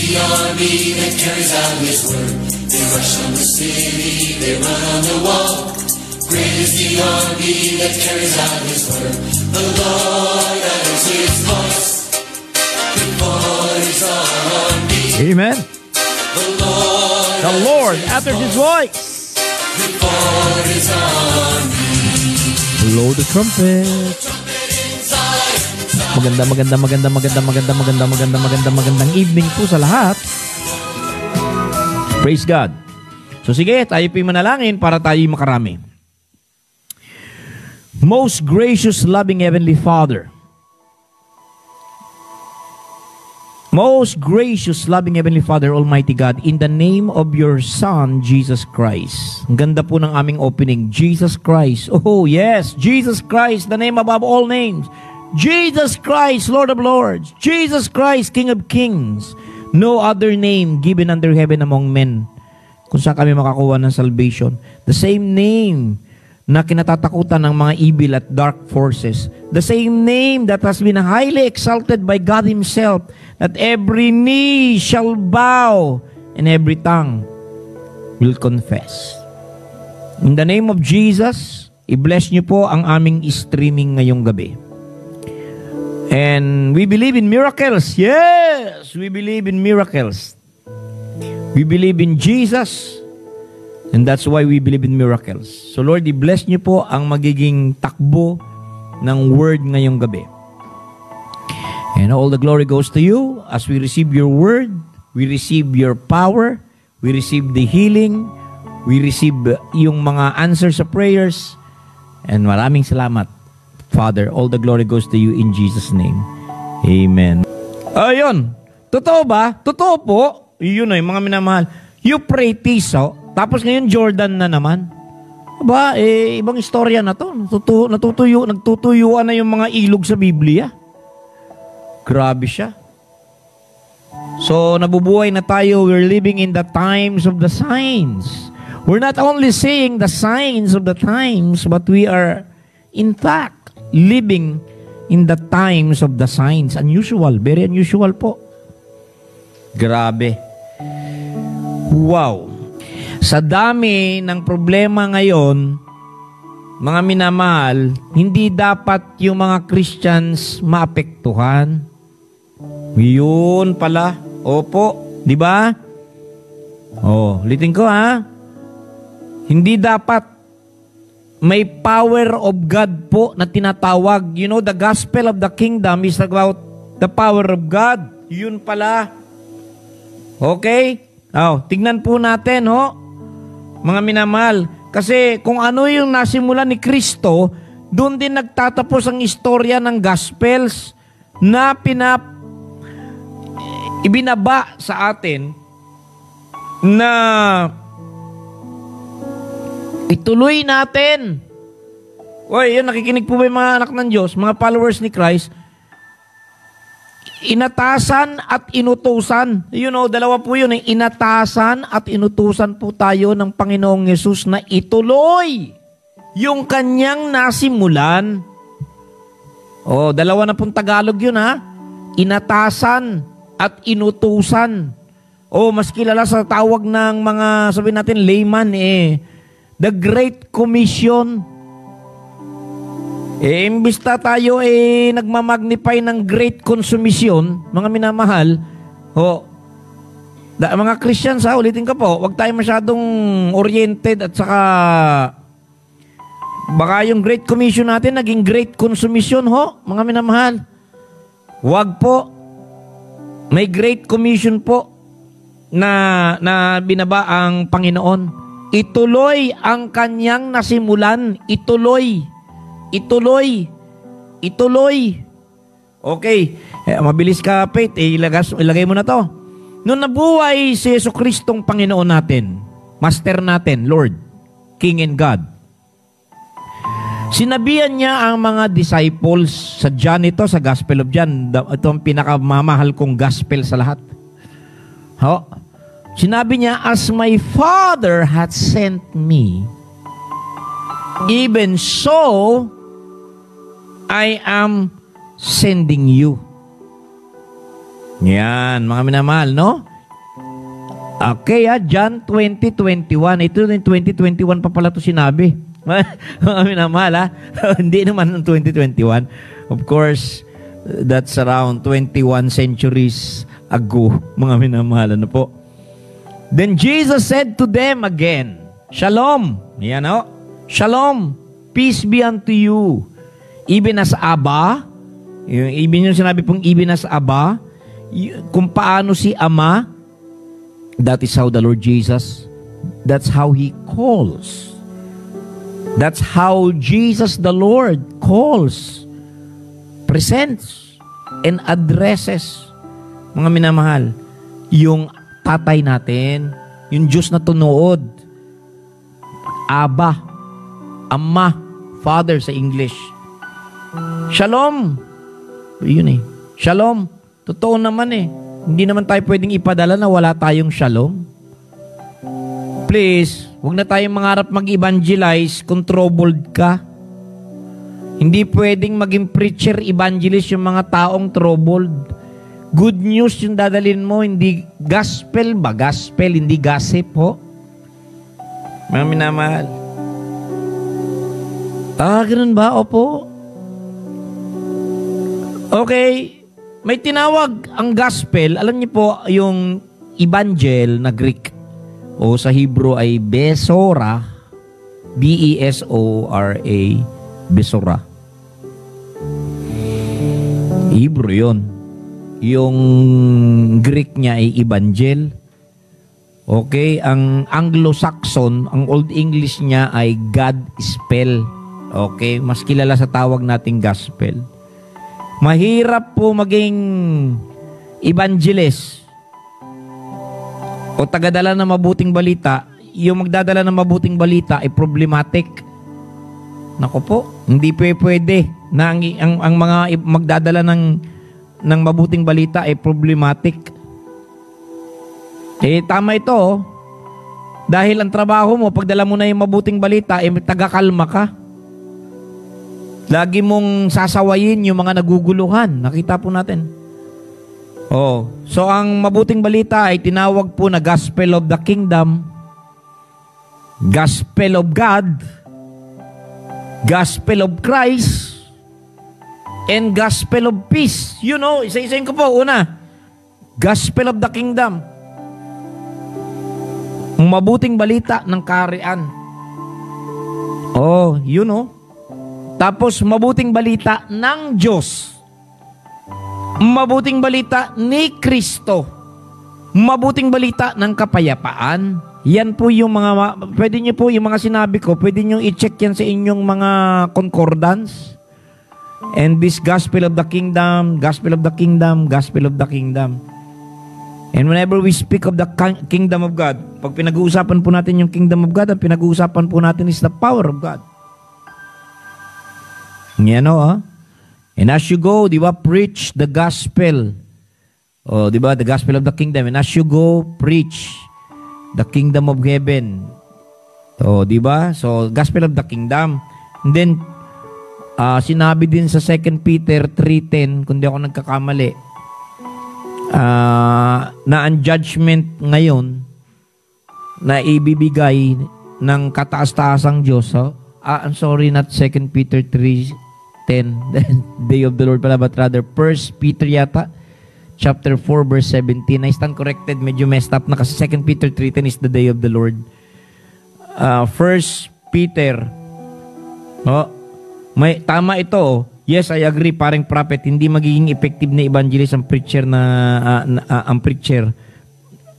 the army that carries out his word. They rush on the city, they run on the wall. Great is the army that carries out his word. The Lord utters his voice. Good boys are me. Amen. The Lord utters his voice. Good boys are me. Blow the trumpet. Magandang evening po sa lahat. Praise God. So sige, tayo po'y manalangin para tayo makarami. Most gracious, loving Heavenly Father, most gracious, loving Heavenly Father, Almighty God, in the name of your Son, Jesus Christ. Ang ganda po ng aming opening, Jesus Christ. Oh yes, Jesus Christ, the name above all names. Jesus Christ, Lord of Lords. Jesus Christ, King of Kings. No other name given under heaven among men kung saan kami makakuha ng salvation. The same name na kinatatakutan ng mga evil at dark forces. The same name that has been highly exalted by God Himself, that every knee shall bow and every tongue will confess. In the name of Jesus, i-bless niyo po ang aming streaming ngayong gabi. And we believe in miracles. Yes, we believe in miracles. We believe in Jesus. And that's why we believe in miracles. So Lord, i-bless niyo po ang magiging takbo ng word ngayong gabi. And all the glory goes to you as we receive your word, we receive your power, we receive the healing, we receive yung mga answers sa prayers. And maraming salamat, Father. All the glory goes to you in Jesus' name. Amen. Ayun. Totoo ba? Totoo po. Yun ay mga minamahal. You pray peace, tapos ngayon Jordan na naman. Aba, ibang istorya na to. Nagtutuyuan na yung mga ilog sa Biblia. Grabe siya. So, nabubuhay na tayo. We're living in the times of the signs. We're not only seeing the signs of the times, but we are, in fact, living in the times of the signs. Unusual. Very unusual po. Grabe. Wow. Sa dami ng problema ngayon, mga minamahal, hindi dapat yung mga Christians maapektuhan. Yun pala. Opo. Di ba? Oh, ulitin ko ha. Hindi dapat. May power of God po na tinatawag. You know, the gospel of the kingdom is about the power of God. Yun pala. Okay? Tignan po natin, mga minamahal. Kasi kung ano yung nasimulan ni Kristo, doon din nagtatapos ang istorya ng gospels na ibinaba sa atin na ituloy natin. Oy, yun, nakikinig po ba yung mga anak ng Diyos, mga followers ni Christ? Inatasan at inutusan. You know, dalawa po yun. Inatasan at inutusan po tayo ng Panginoong Yesus na ituloy yung kanyang nasimulan. Dalawa na pong Tagalog yun ha. Inatasan at inutusan. Mas kilala sa tawag ng mga, sabihin natin, layman The Great Commission. Imbis na tayo nagmamagnify ng Great Consumption, mga minamahal, mga Christians ulitin ka po, wag tayo masyadong oriented at saka baka yung Great Commission natin naging Great Consumption mga minamahal. Wag po. May Great Commission po na binaba ang Panginoon. Ituloy ang kanyang nasimulan. Ituloy. Okay. Mabilis ka, Faith. Ilagay mo na to. Nung nabuhay si Jesucristong Panginoon natin, Master natin, Lord, King and God, sinabihan niya ang mga disciples sa John ito, sa Gospel of John. Ito ang pinakamamahal kong gospel sa lahat. Sinabi niya, as my Father hath sent me, even so, I am sending you. Yan, mga minamahal, no? Okay, John 20:21. Ito yung 2021 pa pala ito sinabi. Mga minamahal, hindi naman ng 2021. Of course, that's around 21 centuries ago, mga minamahal. Ano po? Then Jesus said to them again, Shalom. Yan o. Shalom. Peace be unto you. Even as Abba, even yung sinabi pong even as Abba, kung paano si Ama, that is how the Lord Jesus, that's how He calls. That's how Jesus the Lord calls, presents, and addresses, mga minamahal, yung tatay natin, yung Diyos na tunood, Abba, Ama, Father sa English. Shalom. Yun Shalom. Totoo naman Hindi naman tayo pwedeng ipadala na wala tayong shalom. Please, huwag na tayong mangarap mag-evangelize kung troubled ka. Hindi pwedeng maging preacher, evangelist yung mga taong troubled. Good news yung dadalhin mo, hindi gospel ba? Gospel, hindi gossip ho. Mga minamahal. Ganun ba? Opo. Okay. May tinawag ang gospel. Alam niyo po, yung evangel na Greek o sa Hebrew ay besora. B-E-S-O-R-A. Besora. Hebrew yun. Yung Greek niya ay evangel. Okay? Ang Anglo-Saxon, ang Old English niya ay God spell. Okay? Mas kilala sa tawag nating gospel. Mahirap po maging evangelist o tagadala ng mabuting balita. Yung magdadala ng mabuting balita ay problematic. Nako po, hindi pwede na ang mga magdadala ng mabuting balita ay problematic. Tama ito. Dahil ang trabaho mo, pagdala mo na yung mabuting balita, tagakalma ka. Lagi mong sasawayin yung mga naguguluhan. Nakita po natin. So ang mabuting balita ay tinawag po na Gospel of the Kingdom, Gospel of God, Gospel of Christ, and Gospel of Peace. Isa-isayin ko po. Una, Gospel of the Kingdom. Ang mabuting balita ng kaharian. Tapos, mabuting balita ng Diyos. Mabuting balita ni Kristo. Mabuting balita ng kapayapaan. Yan po yung mga, pwede nyo po yung mga sinabi ko, pwede nyo i-check yan sa inyong mga concordance. And this Gospel of the Kingdom, Gospel of the Kingdom, Gospel of the Kingdom. And whenever we speak of the Kingdom of God, pag pinag-uusapan po natin yung Kingdom of God, ang pinag-uusapan po natin is the power of God. And as you go, di ba, preach the gospel. Di ba, the gospel of the kingdom. And as you go, preach the kingdom of heaven. Di ba? So, gospel of the kingdom. And then, sinabi din sa 2 Peter 3:10, kung di ako nagkakamali, na ang judgment ngayon na ibibigay ng kataas-taasang Diyos. I'm sorry, not 2 Peter 3:10, day of the Lord pala, but rather 1 Peter yata, chapter 4, verse 17. I stand corrected, medyo messed up na kasi 2 Peter 3:10 is the day of the Lord. 1 Peter, tama ito. Yes, I agree, parang prophet, hindi magiging effective na evangelist ang preacher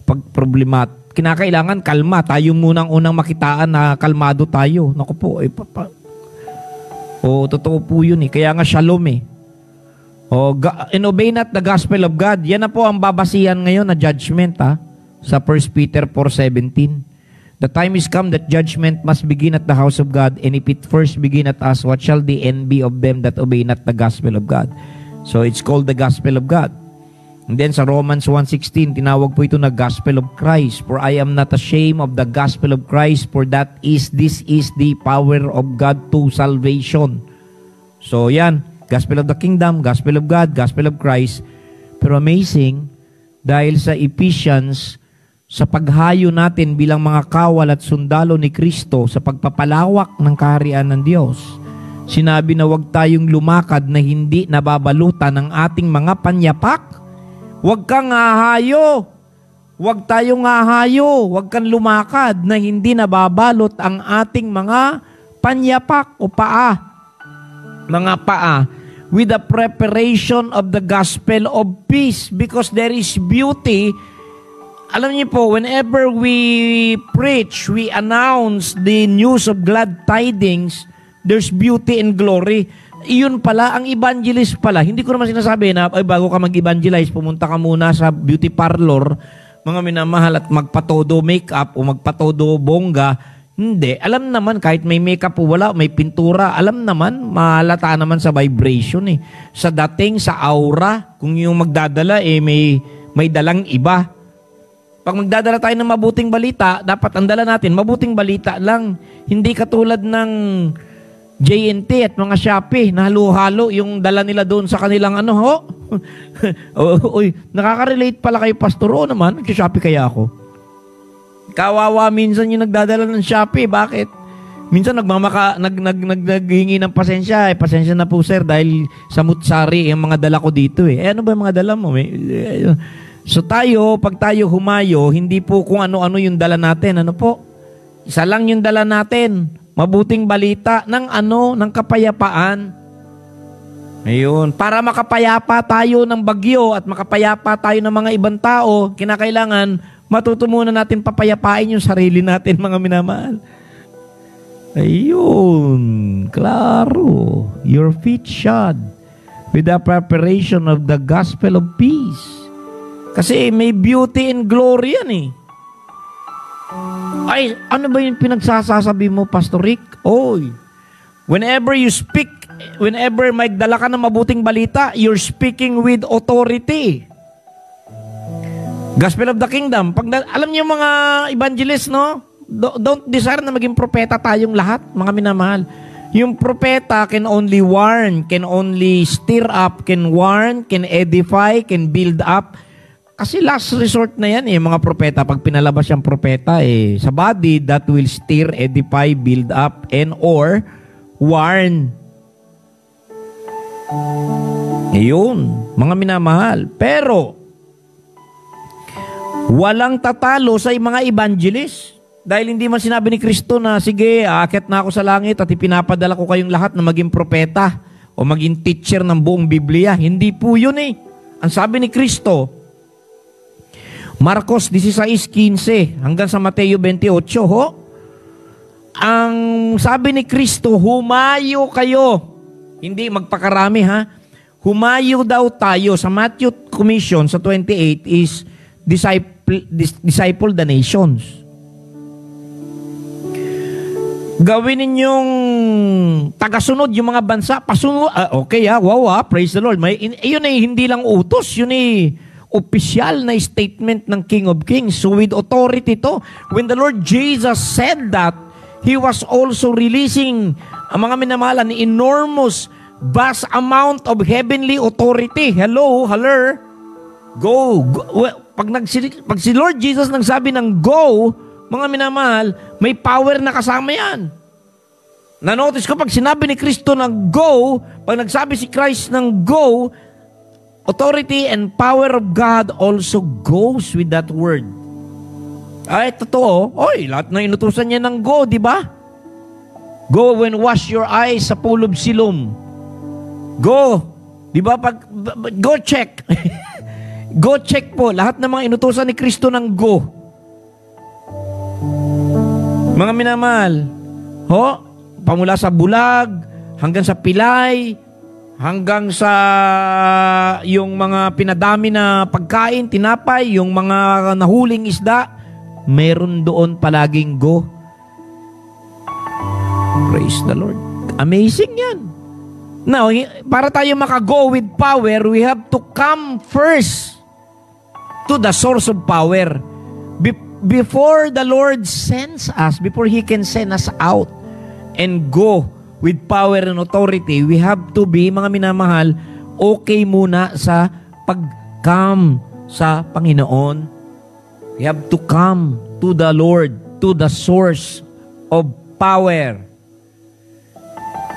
pag problemat. Kinakailangan kalma. Tayo munang unang makitaan na kalmado tayo. Naku po, totoo po yun Kaya nga shalom and obey not the gospel of God. Yan na po ang babasihan ngayon na judgment sa 1 Peter 4:17. The time is come that judgment must begin at the house of God, and if it first begin at us, what shall the end be of them that obey not the gospel of God? So it's called the gospel of God. And then sa Romans 1:16, tinawag po ito na gospel of Christ. For I am not ashamed of the gospel of Christ, for this is the power of God to salvation. So yan, gospel of the kingdom, gospel of God, gospel of Christ. Pero amazing, dahil sa Ephesians sa paghayo natin bilang mga kawal at sundalo ni Kristo sa pagpapalawak ng kaharian ng Diyos. Sinabi na huwag tayong lumakad na hindi nababalutan ng ating mga panyapak. Huwag kang hahayo. Huwag tayong hahayo. Huwag kang lumakad na hindi nababalot ang ating mga panyapak o paa. Mga paa. With the preparation of the gospel of peace, because there is beauty. Alam niyo po, whenever we preach, we announce the news of glad tidings, there's beauty and glory. Iyon pala, ang evangelist pala, hindi ko naman sinasabi na, ay, bago ka mag-evangelize, pumunta ka muna sa beauty parlor, mga minamahal, at magpatodo makeup o magpatodo bongga. Hindi. Alam naman, kahit may makeup o wala, may pintura, alam naman, mahalata naman sa vibration eh. Sa dating, sa aura, kung yung magdadala, may dalang iba. Pag magdadala tayo ng mabuting balita, dapat ang dala natin, mabuting balita lang. Hindi katulad ng JNT at mga Shopee, na halo-halo yung dala nila doon sa kanilang Uy, nakaka-relate pala kayo, Pastor. Oo naman, nag-Shopee kaya ako. Kawawa minsan yung nagdadala ng Shopee. Bakit? Minsan naghingi ng pasensya. Pasensya na po sir dahil samut-sari yung mga dala ko dito ano ba yung mga dala mo? So tayo, pag tayo humayo, hindi po kung ano-ano yung dala natin. Ano po? Isa lang yung dala natin. Mabuting balita ng kapayapaan. Ayun. Para makapayapa tayo ng bagyo at makapayapa tayo ng mga ibang tao, kinakailangan matuto muna natin papayapain yung sarili natin, mga minamahal. Ayun. Klaro. Your feet shod with the preparation of the gospel of peace. Kasi may beauty and glory yan eh. Ay, ano ba yung pinagsasasabi mo, Pastor Rick? Oy, whenever you speak, whenever may dala ka ng mabuting balita, you're speaking with authority. Gospel of the Kingdom. Alam niyo mga evangelist, no? Don't desire na maging propeta tayong lahat, mga minamahal. Yung propeta can only warn, can only stir up, can warn, can edify, can build up. Kasi last resort na yan mga propeta. Pag pinalabas yung propeta sa body, that will stir, edify, build up, and or warn. Ayun, mga minamahal. Pero walang tatalo sa mga evangelist. Dahil hindi man sinabi ni Kristo na, sige, aakyat na ako sa langit at ipinapadala ko kayong lahat na maging propeta o maging teacher ng buong Biblia. Hindi po yun Ang sabi ni Kristo, Marcos 16:15 hanggang sa Mateo 28, ang sabi ni Kristo, humayo kayo. Hindi magpakarami Humayo daw tayo. Sa Matthew Commission sa 28 is disciple the nations. Gawin ninyong tagasunod yung mga bansa. Pasunod. Okay wow praise the Lord. Yun hindi lang utos. Yun opisyal na statement ng King of Kings. So with authority to. When the Lord Jesus said that, He was also releasing ang mga minamahal na enormous vast amount of heavenly authority. Hello. Go. Pag si Lord Jesus nagsabi ng go, mga minamahal, may power na kasama yan. Na-notice ko pag sinabi ni Kristo ng go, pag nagsabi si Christ ng go, authority and power of God also goes with that word. Ay, totoo. Lahat na inutusan niya ng go, di ba? Go and wash your eyes sa pool of Siloam. Go. Di ba? Go check. Go check po. Lahat ng mga inutusan ni Kristo ng go. Mga minamahal, pamula sa bulag, hanggang sa pilay, hanggang sa yung mga pinadami na pagkain, tinapay, yung mga nahuling isda, meron doon palaging go. Praise the Lord. Amazing yan. Now, para tayo maka-go with power, we have to come first to the source of power. Before the Lord sends us, before He can send us out and go with power and authority, we have to be, mga minamahal, okay muna sa pag-come sa Panginoon. We have to come to the Lord, to the source of power.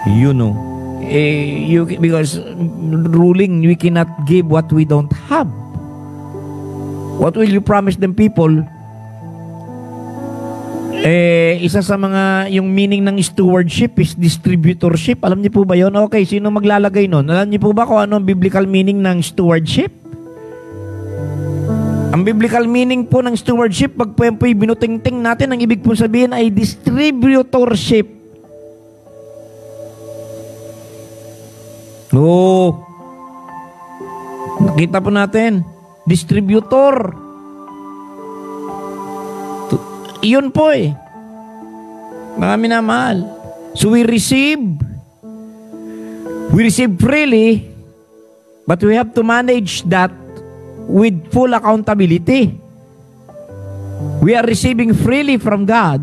You know, because ruling, we cannot give what we don't have. What will you promise them, people? Isa sa mga, yung meaning ng stewardship is distributorship. Alam niyo po ba yun? Okay, sino maglalagay nun? Alam niyo po ba kung ano ang biblical meaning ng stewardship? Ang biblical meaning po ng stewardship, pag po binutingting natin, ang ibig po sabihin ay distributorship. Oo. Nakita po natin. Distributor. Iyon po eh. Mga minamahal. So we receive freely, but we have to manage that with full accountability. We are receiving freely from God,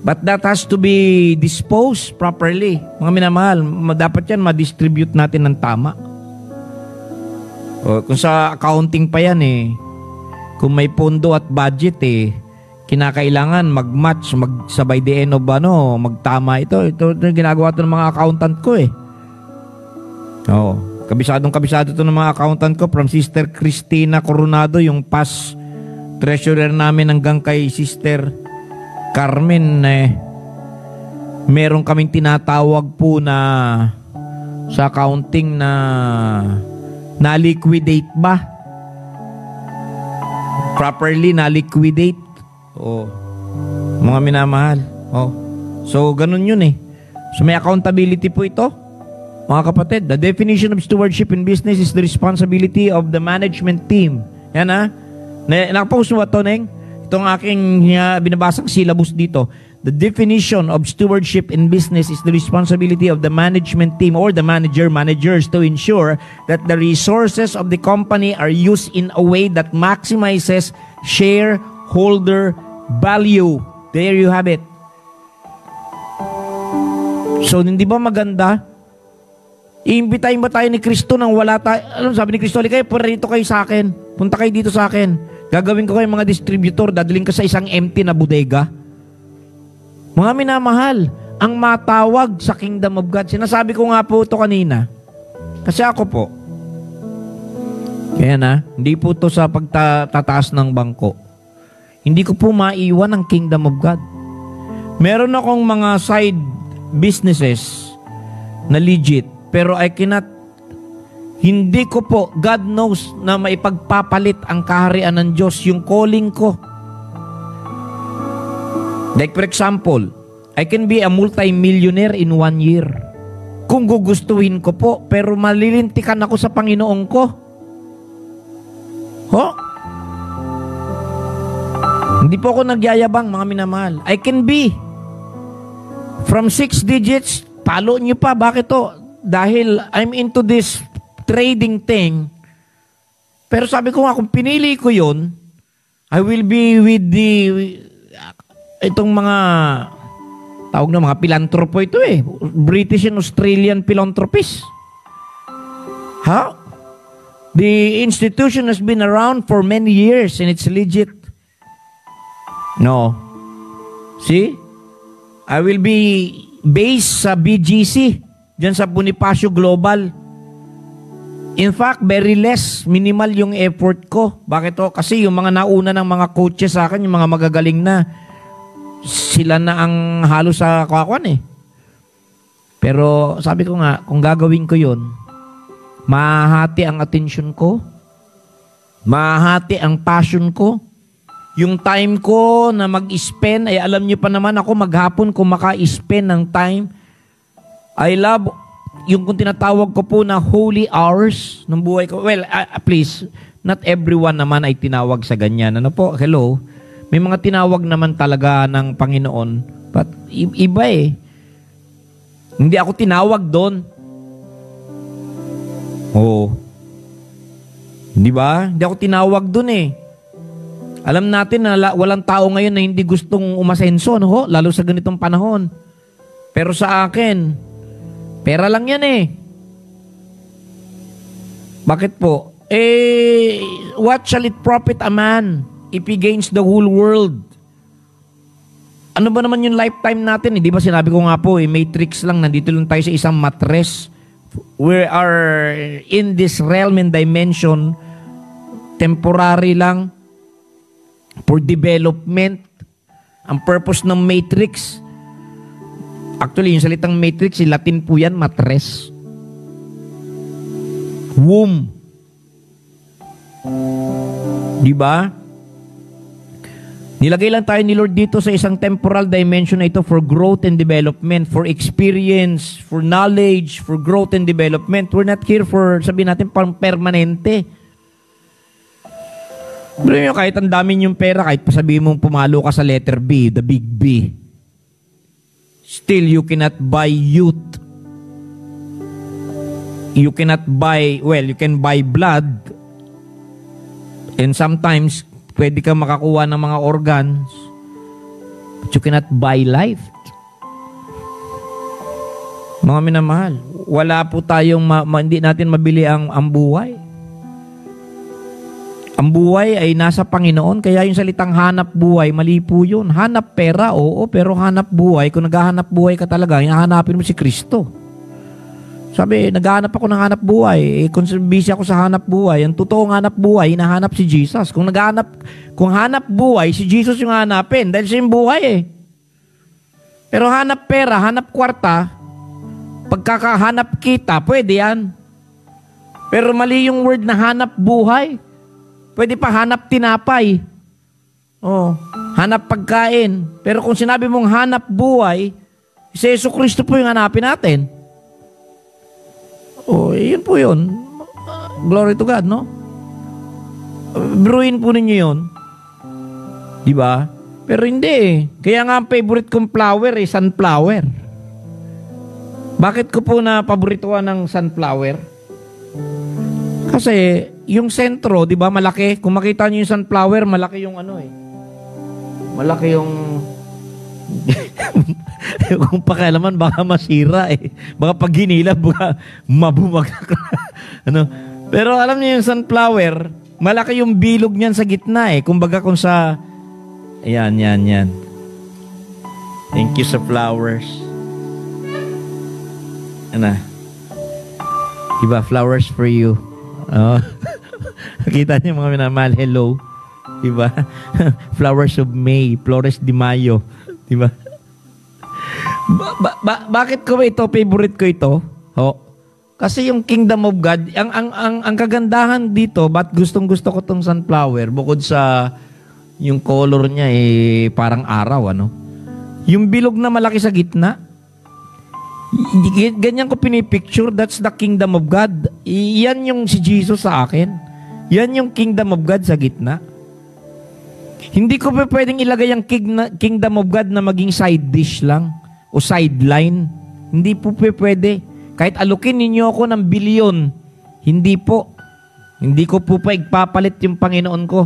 but that has to be disposed properly. Mga minamahal, dapat yan ma-distribute natin ng tama. O, kung sa accounting pa yan eh, kung may pondo at budget eh, kinakailangan mag-match, magsabay the end of magtama ito. Ito ginagawa ito ng mga accountant ko eh. Oo. Kabisado ito ng mga accountant ko, from Sister Cristina Coronado, yung past treasurer namin, hanggang kay Sister Carmen. Meron kaming tinatawag po na sa accounting na liquidate ba? Properly na liquidate. Oh, mga minamahal. Oh. So ganun yun eh. So may accountability po ito. Mga kapatid, the definition of stewardship in business is the responsibility of the management team. Yan ha. Nakapost mo ba ito, Neng? Itong aking binabasang syllabus dito. The definition of stewardship in business is the responsibility of the management team or the managers to ensure that the resources of the company are used in a way that maximizes shareholder value. There you have it. So, hindi ba maganda? Iimbitahin ba tayo ni Kristo nang wala tayo? Alam, sabi ni Kristo, kayo, parito kayo sa akin. Punta kayo dito sa akin. Gagawin ko kayo mga distributor, dadaling ka sa isang empty na bodega. Mga minamahal, ang matawag sa kingdom of God. Sinasabi ko nga po ito kanina. Kasi ako po, kaya na, hindi po ito sa pagtataas ng bangko. Hindi ko po maiwan ang kingdom of God. Meron akong mga side businesses na legit, pero I cannot, hindi ko po, God knows na maipagpapalit ang kaharian ng Diyos, yung calling ko. Like for example, I can be a multi-millionaire in 1 year. Kung gugustuhin ko po, pero malilintikan ako sa Panginoon ko. Ho? Hindi po ako nagyayabang, mga minamahal. I can be from 6 digits, palo nyo pa. Bakit to? Dahil I'm into this trading thing. Pero sabi ko nga, kung pinili ko yun, I will be with itong mga tawag na mga philanthropo ito eh. British and Australian philanthropists. How? The institution has been around for many years and it's legit. No. See? I will be based sa BGC, dyan sa Bonifacio Global. In fact, very less, minimal yung effort ko. Bakit to? Kasi yung mga nauna ng mga coaches sa akin, yung mga magagaling na, sila na ang halos sa kakwan eh. Pero sabi ko nga, kung gagawin ko yun, mahahati ang attention ko, mahahati ang passion ko, yung time ko na mag-spend, ay alam niyo pa naman ako maghapon kung maka-spend ng time. I love yung kung tinatawag ko po na holy hours ng buhay ko. Well, please, not everyone naman ay tinawag sa ganyan. Ano po? Hello? May mga tinawag naman talaga ng Panginoon. But iba eh. Hindi ako tinawag doon. Oo. Hindi ba? Hindi ako tinawag doon eh. Alam natin na walang tao ngayon na hindi gustong umasenso, no? Lalo sa ganitong panahon. Pero sa akin, pera lang yan eh. Bakit po? What shall it profit a man if He gains the whole world? Ano ba naman yung lifetime natin? Di ba sinabi ko nga po, matrix lang, nandito lang tayo sa isang matres. We are in this realm and dimension, temporary lang, for development. Ang purpose ng matrix, actually, yung salitang matrix, Latin po yan, matres. Womb. Di ba? Nilagay lang tayo ni Lord dito sa isang temporal dimension na ito for growth and development, for experience, for knowledge, for growth and development. We're not here for, sabihin natin, pang permanente. Pero yun, kahit ang dami yung pera, kahit pasabihin mong pumalo ka sa letter B, the big B, still you cannot buy youth. You cannot buy, well, you can buy blood, and sometimes pwede ka makakuha ng mga organs, but you cannot buy life. Mga minamahal, wala po tayong, hindi natin mabili ang buhay. Ang buhay ay nasa Panginoon, kaya yung salitang hanap buhay, mali po yun. Hanap pera, oo, pero hanap buhay, kung naghahanap buhay ka talaga, hinahanapin mo si Kristo. Sabi, naghahanap ako ng hanap buhay. Kung busy ako sa hanap buhay, ang totoong hanap buhay, hinahanap si Jesus. Kung hanap buhay, si Jesus yung hanapin. Dahil siya yung buhay eh. Pero hanap pera, hanap kwarta, pagkakahanap kita, pwede yan. Pero mali yung word na hanap buhay. Pwede pa hanap tinapay. Oh, hanap pagkain. Pero kung sinabi mong hanap buhay, si Yesu Kristo po yung hanapin natin. Oh, yun po yun. Glory to God, no? Bruin po ninyo yun. Diba? Pero hindi eh. Kaya nga ang favorite kong flower eh, sunflower. Bakit ko po na paborituhan ng sunflower? Kasi yung sentro, diba, malaki. Kung makita nyo yung sunflower, malaki yung ano eh. Malaki yung... Kung pakialaman, baka masira eh. Baka pag ginila, baka mabumagak. Ano? Pero alam niyo yung sunflower, malaki yung bilog niyan sa gitna eh. Kumbaga kung sa... Ayan. Thank you sa flowers. Ano? Diba? Flowers for you. Oh. Nakita niyo mga minamahal, hello. Diba? Flowers of May, Flores de Mayo. Diba? Bakit ko ito, favorite ko ito? Oh. Kasi yung Kingdom of God, ang kagandahan dito, ba't gustong-gusto ko tong sunflower, bukod sa yung color niya eh, parang araw, ano? Yung bilog na malaki sa gitna, ganyan ko pinipicture, that's the Kingdom of God. Yan yung si Jesus sa akin. Yan yung Kingdom of God sa gitna. Hindi ko pa pwedeng ilagay ang Kingdom of God na maging side dish lang o sideline. Hindi po pwede. Kahit alukin ninyo ako ng bilyon, hindi po. Hindi ko po pa igpapalit yung Panginoon ko.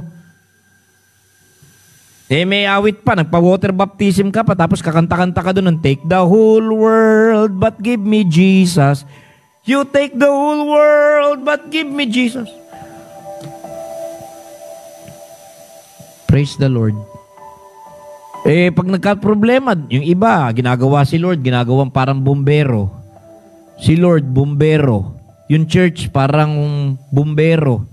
Eh may awit pa, nagpa-water baptism ka pa, tapos kakanta-kanta ka doon ng take the whole world but give me Jesus. You take the whole world but give me Jesus. Praise the Lord. Eh, pag nagka-problema, yung iba, ginagawa si Lord, ginagawang parang bumbero. Si Lord, bumbero. Yung church, parang bumbero.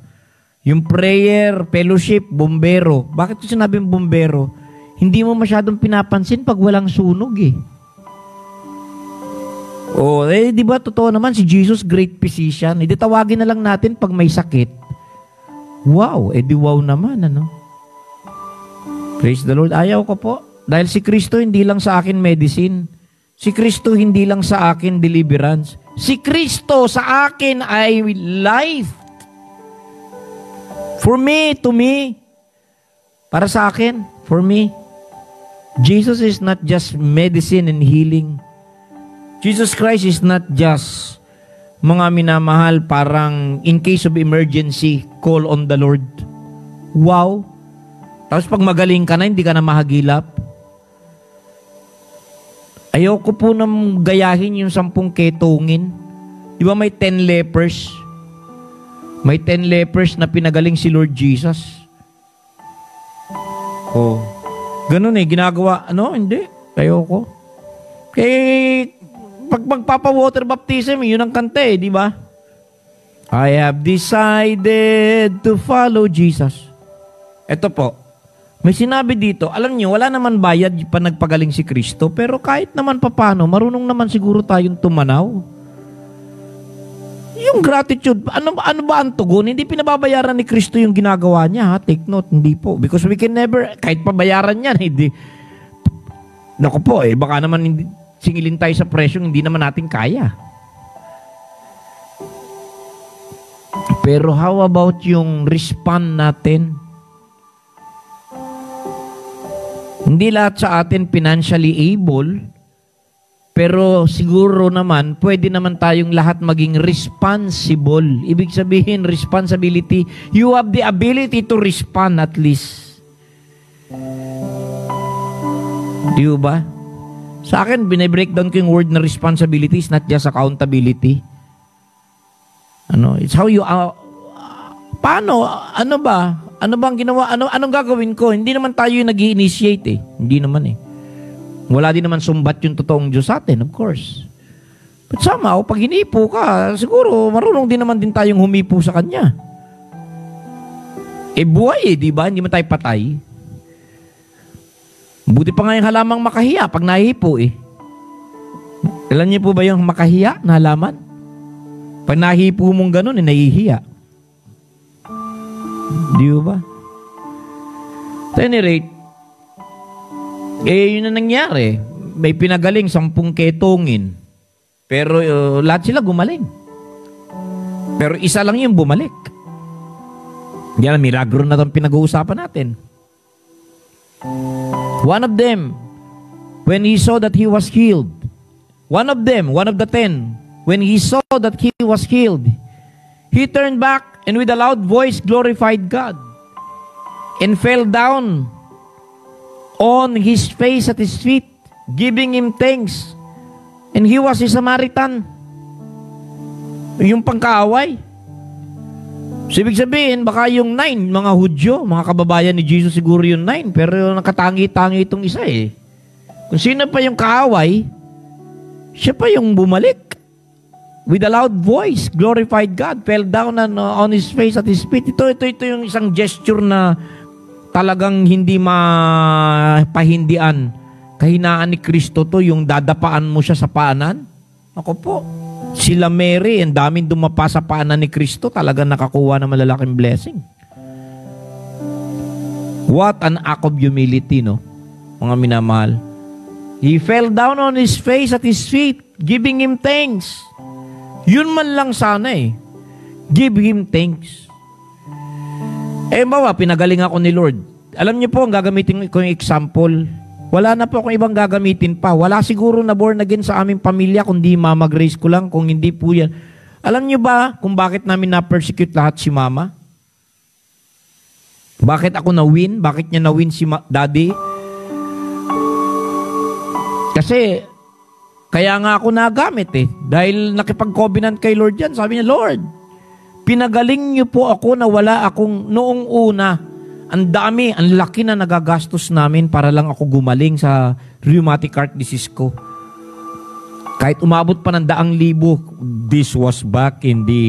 Yung prayer, fellowship, bumbero. Bakit ko sinabing bumbero? Hindi mo masyadong pinapansin pag walang sunog eh. Oh, eh, di ba, totoo naman, si Jesus, great physician. Hindi tawagin na lang natin pag may sakit. Wow, eh di wow naman, ano? Praise the Lord. Ayaw ko po. Dahil si Kristo hindi lang sa akin medicine. Si Kristo hindi lang sa akin deliverance. Si Kristo sa akin ay life. For me, to me. Para sa akin, for me. Jesus is not just medicine and healing. Jesus Christ is not just mga minamahal parang in case of emergency, call on the Lord. Wow. Tapos pag magaling ka na, hindi ka na mahagilap. Ayoko po nang gayahin yung 10 ketongin. Di ba may 10 lepers? May 10 lepers na pinagaling si Lord Jesus. Oh. Ganun ginagawa. Hindi. Ayoko. Pag magpapa-water baptism, yun ang kanta di ba? I have decided to follow Jesus. Ito po. May sinabi dito, alam niyo, wala naman bayad pa nagpagaling si Kristo, pero kahit naman papano, marunong naman siguro tayong tumanaw. Yung gratitude, ano ba ang tugon? Hindi pinababayaran ni Kristo yung ginagawa niya, ha? Take note, hindi po. Because we can never, kahit pabayaran yan, hindi. Naku po, baka naman hindi, singilin tayo sa presyong hindi naman natin kaya. Pero how about yung respond natin? Hindi lahat sa atin financially able, pero siguro naman, pwede naman tayong lahat maging responsible. Ibig sabihin, responsibility. You have the ability to respond at least. Di ba? Sa akin, binibreakdown ko yung word na responsibility is not just accountability. It's how you... paano? Ano ba? Ano bang ginawa? Anong gagawin ko? Hindi naman tayo yung nag-i-initiate Hindi naman Wala din naman sumbat yung totoong Diyos sa atin, of course. But somehow, pag hinipo ka, siguro marunong din naman din tayong humipo sa Kanya. Buhay di ba? Hindi man tayo patay. Buti pa nga yung halamang makahiya pag nahipo Alam niyo po ba yung makahiya na halaman? Pag nahipo mong ganun, nahihiya. Di ba? At any rate, yun na nangyari. May pinagaling 10 ketongin. Pero lahat sila gumaling. Pero isa lang yung bumalik. Yan, milagro na itong pinag-uusapan natin. One of them, when he saw that he was healed, one of the 10, when he saw that he was healed, he turned back and with a loud voice glorified God and fell down on his face at his feet, giving him thanks. And he was a Samaritan. Yung pangkaaway. So, ibig sabihin, baka yung 9, mga Hudyo, mga kababayan ni Jesus siguro yung 9, pero nakatangi-tangi itong isa Kung sino pa yung kaaway, siya pa yung bumalik. With a loud voice, glorified God, fell down on his face at his feet. Ito yung isang gesture na talagang hindi mapahindian. Kahinaan ni Kristo to, yung dadapaan mo siya sa paanan. Ako po, sila Mary, ang daming dumapa sa paanan ni Kristo, talagang nakakuha ng malalaking blessing. What an act of humility, mga minamahal. He fell down on his face at his feet, giving him thanks. Yun man lang sana Give him thanks. Bawa, pinagaling ako ni Lord. Alam niyo po, ang gagamitin ko yung example. Wala na po akong ibang gagamitin pa. Wala siguro na born again sa aming pamilya, kundi Mama Grace ko lang, kung hindi po yan. Alam niyo ba kung bakit namin na-persecute lahat si Mama? Bakit ako na-win? Bakit niya na-win si Daddy? Kasi, kaya nga ako nagamit Dahil nakipag-covenant kay Lord yan. Sabi niya, Lord, pinagaling niyo po ako na wala akong noong una. Ang dami, ang laki na nagagastos namin para lang ako gumaling sa rheumatic heart disease ko. Kahit umabot pa ng 100,000, this was back in the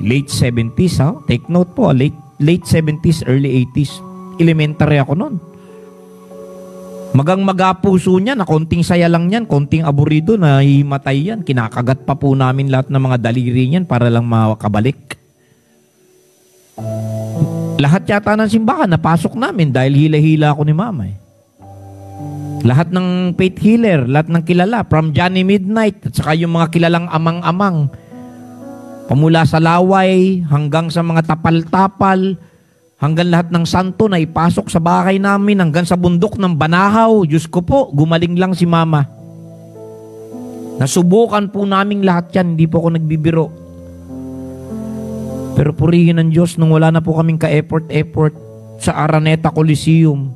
late 70s. Take note po, late 70s, early 80s. Elementary ako noon. Magapuso niya na konting saya lang yan, konting aburido na himatay yan. Kinakagat pa po namin lahat ng mga daliri niyan para lang makabalik. Lahat yata ng simbahan napasok namin dahil hila-hila ako ni Mama Lahat ng faith healer, lahat ng kilala, from Johnny Midnight at saka yung mga kilalang amang-amang. Pamula sa laway hanggang sa mga tapal-tapal, hanggang lahat ng santo na ipasok sa bahay namin, hanggang sa bundok ng Banahaw. Diyos ko po, gumaling lang si Mama. Nasubukan po naming lahat yan, hindi po ako nagbibiro. Pero purihin ng Diyos nung wala na po kaming ka-effort sa Araneta Coliseum,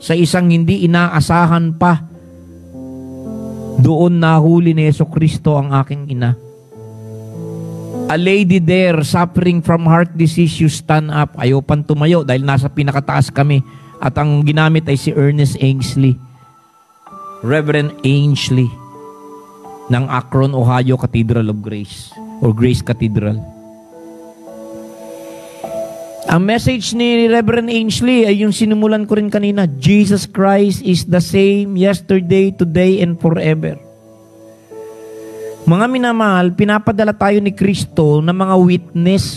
sa isang hindi inaasahan pa, doon nahuli ni Jesucristo ang aking ina. A lady there suffering from heart disease, you stand up. Ayaw pang tumayo dahil nasa pinakataas kami. At ang ginamit ay si Ernest Ainsley. Reverend Ainsley ng Akron, Ohio Cathedral of Grace or Grace Cathedral. Ang message ni Reverend Ainsley ay yung sinimulan ko rin kanina. Jesus Christ is the same yesterday, today, and forever. Mga minamahal, pinapadala tayo ni Kristo ng mga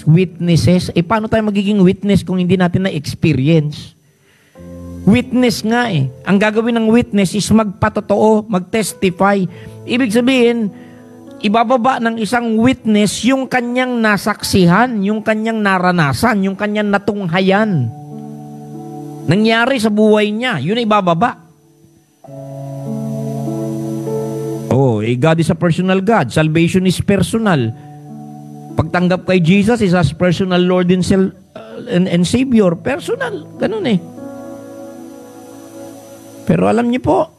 witnesses. Paano tayo magiging witness kung hindi natin na-experience? Witness nga eh. Ang gagawin ng witness is magpatotoo, mag-testify. Ibig sabihin, ibababa ng isang witness yung kanyang nasaksihan, yung kanyang naranasan, yung kanyang natunghayan. Nangyari sa buhay niya, yun ay ibababa. God is a personal God. Salvation is personal. Pagtanggap kay Jesus is as personal Lord and Savior. Personal. Ganun eh. Pero alam niyo po,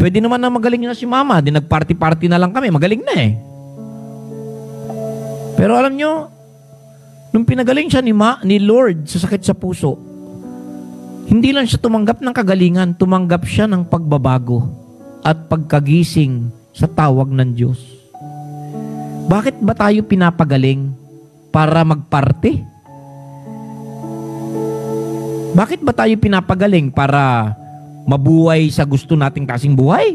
pwede naman na magaling na si Mama. Di nagparty-party na lang kami. Magaling na eh. Pero alam niyo, nung pinagaling siya ni Lord sa sakit sa puso, hindi lang siya tumanggap ng kagalingan, tumanggap siya ng pagbabago at pagkagising sa tawag ng Diyos. Bakit ba tayo pinapagaling? Para magparte? Bakit ba tayo pinapagaling? Para mabuhay sa gusto nating kasing buhay?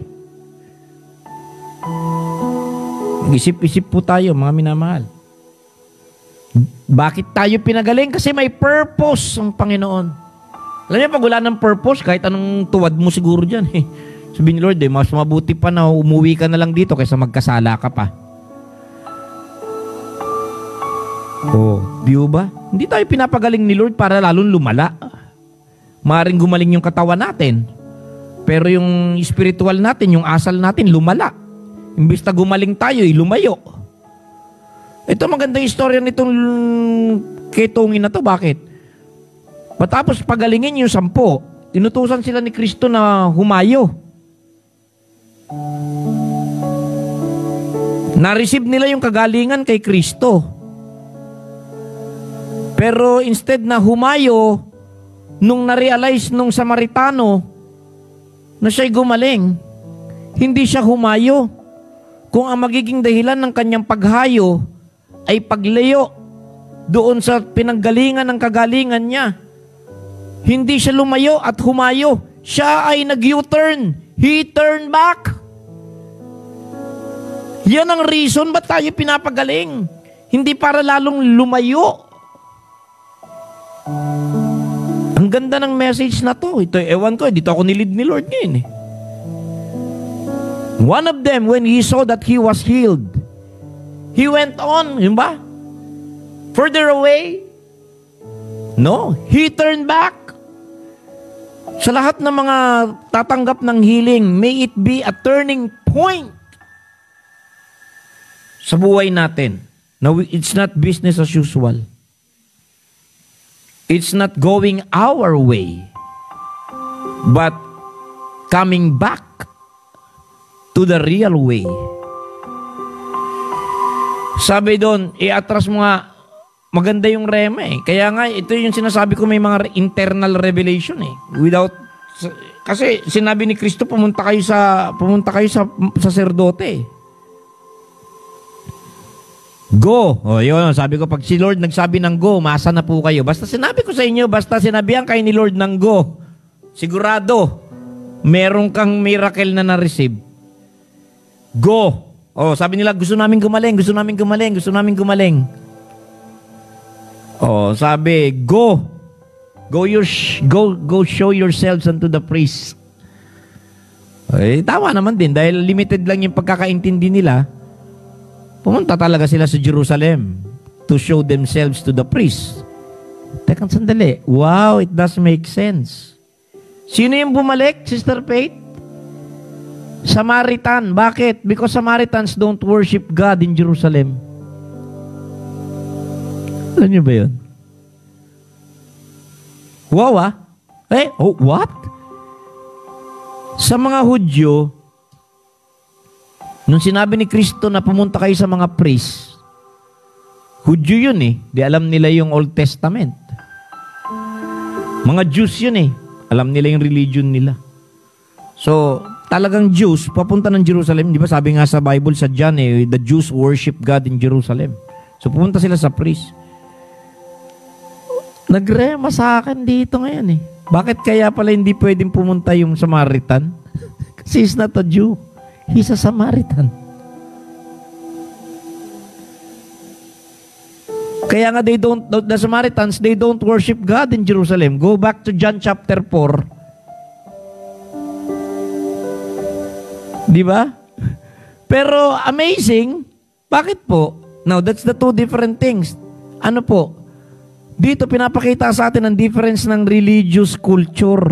Isip-isip po tayo, mga minamahal. Bakit tayo pinagaling? Kasi may purpose ang Panginoon. Alam niyo, pag wala ng purpose, kahit anong tuwad mo siguro dyan eh. Sabi ni Lord, mas mabuti pa na umuwi ka na lang dito kaysa magkasala ka pa. Di ba? Hindi tayo pinapagaling ni Lord para lalong lumala. Maaaring gumaling yung katawan natin. Pero yung spiritual natin, yung asal natin, lumala. Imbis na gumaling tayo, lumayo. Ito magandang istorya nitong ketongin na to. Bakit? Matapos pagalingin yung 10, inutusan sila ni Kristo na humayo. Na-receive nila yung kagalingan kay Kristo. Pero instead na humayo, nung na-realize nung Samaritano na siya'y gumaling, hindi siya humayo. Kung ang magiging dahilan ng kanyang paghayo ay paglayo doon sa pinanggalingan ng kagalingan niya, hindi siya lumayo at humayo. Siya ay nag-U-turn. He turned back. Yan ang reason ba't tayo pinapagaling. Hindi para lalong lumayo. Ang ganda ng message na to. Ito, ewan ko, dito ako nilid ni Lord ngayon eh. One of them, when he saw that he was healed, he went on, yun ba? Further away? No, he turned back. Sa lahat ng mga tatanggap ng healing, may it be a turning point sa buhay natin. Now, it's not business as usual. It's not going our way, but coming back to the real way. Sabi doon, i-atras mo nga, maganda yung rema eh. Kaya nga, ito yung sinasabi ko, may mga internal revelation eh. Kasi sinabi ni Kristo, pumunta kayo sa saserdote eh. Go. Yun, sabi ko, pag si Lord nagsabi ng go, masa na po kayo. Basta sinabi ko sa inyo, basta sinabihan kayo ni Lord ng go, sigurado, meron kang miracle na na-receive. Go. Sabi nila, gusto namin gumaling, gusto namin gumaling, gusto namin gumaling. Sabi, go. Go show yourselves unto the priest. Tama naman din, dahil limited lang yung pagkakaintindi nila. Pumunta talaga sila sa Jerusalem to show themselves to the priest. Teka, sandali. Wow, it does make sense. Sino yung bumalik, Sister Faith? Samaritan. Bakit? Because Samaritans don't worship God in Jerusalem. Alam niyo ba yun? Wow, ah? What? Sa mga Hudyo, nung sinabi ni Kristo na pumunta kayo sa mga priest, Hudyo yun eh. Di alam nila yung Old Testament. Mga Jews yun eh. Alam nila yung religion nila. So, talagang Jews, papunta ng Jerusalem. Di ba sabi nga sa Bible, sa John eh, the Jews worship God in Jerusalem. So, pupunta sila sa priest. Nagrema sa akin dito ngayon eh. Bakit kaya pala hindi pwedeng pumunta yung Samaritan? Kasi he's not a Jew. He's a Samaritan. Kaya nga the Samaritans, they don't worship God in Jerusalem. Go back to John chapter 4. Di ba? Pero amazing, bakit po? Now, that's the two different things. Ano po? Dito pinapakita sa atin ang difference ng religious culture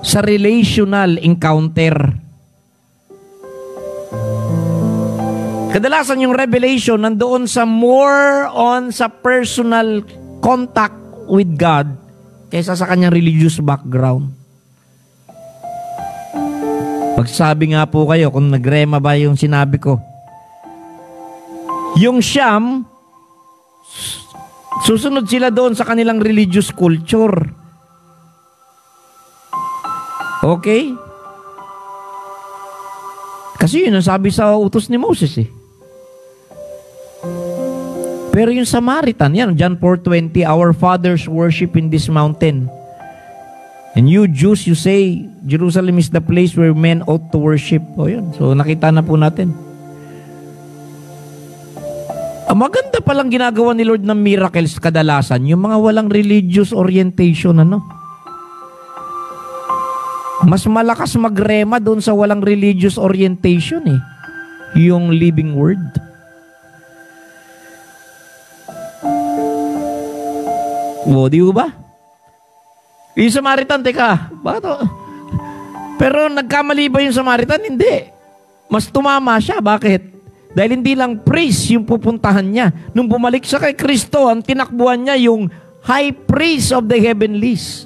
sa relational encounter. Kadalasan yung revelation nandoon sa more on sa personal contact with God kaysa sa kanyang religious background. Pagsabi nga po kayo kung nagrema ba yung sinabi ko. Yung Siyam, susunod sila doon sa kanilang religious culture. Okay? Kasi yun ang sabi sa utos ni Moses eh. Pero yung Samaritan, yan, John 4:20, our fathers worship in this mountain. And you Jews, you say, Jerusalem is the place where men ought to worship. O yun, so nakita na po natin. Maganda palang ginagawa ni Lord ng miracles kadalasan, yung mga walang religious orientation, ano? Mas malakas magrema doon sa walang religious orientation eh. Yung living word. O, di ba? Yung Samaritan, teka, bakit? Pero nagkamali ba yung Samaritan? Hindi. Mas tumama siya. Bakit? Dahil hindi lang priest yung pupuntahan niya. Nung bumalik siya kay Kristo, ang tinakbuhan niya yung high priest of the heavenlies.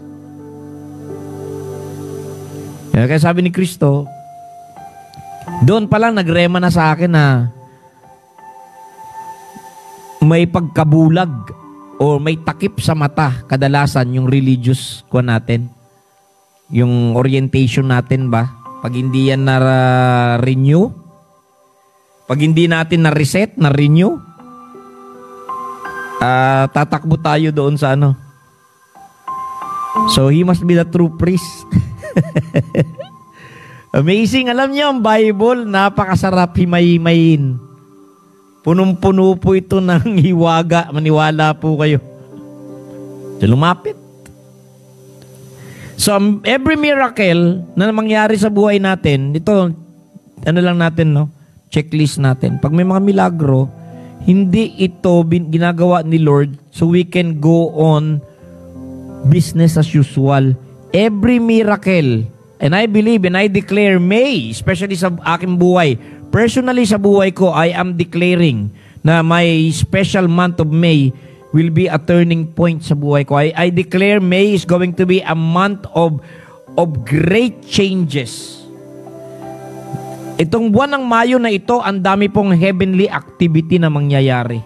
Kaya sabi ni Kristo, doon pa lang nagrema na sa akin na may pagkabulag o may takip sa mata, kadalasan yung religious ko natin. Yung orientation natin ba? Pag hindi yan na-renew, pag hindi natin na-reset, na-renew, tatakbo tayo doon sa ano. So, he must be the true priest. Amazing. Alam niyo, ang Bible, napakasarap himay-himayin. Punong-puno po ito ng hiwaga. Maniwala po kayo. So, lumapit. So, every miracle na mangyari sa buhay natin, ito, ano lang natin, no? Checklist natin. Pag may mga milagro, hindi ito ginagawa ni Lord so we can go on business as usual. Every miracle, and I believe and I declare may, especially sa aking buhay, personally sa buhay ko, I am declaring na my special month of May will be a turning point sa buhay ko. I declare May is going to be a month of great changes. Itong buwan ng Mayo na ito, ang dami pong heavenly activity na mangyayari.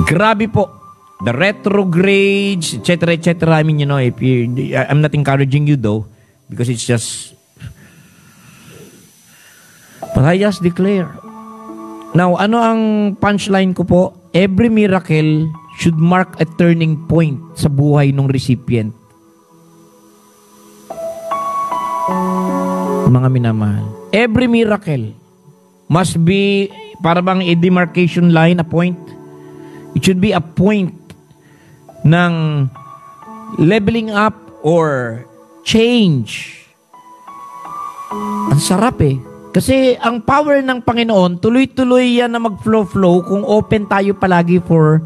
Grabe po. The retrogrades, etc., etc. I mean, you know, I'm not encouraging you though, because it's just, but I just declare. Now, ano ang punchline ko po? Every miracle should mark a turning point sa buhay ng recipient. Mga minamahal. Every miracle must be, para bang a demarcation line, a point. It should be a point ng leveling up or change. Ang sarap eh. Kasi ang power ng Panginoon, tuloy-tuloy yan na mag-flow-flow kung open tayo palagi for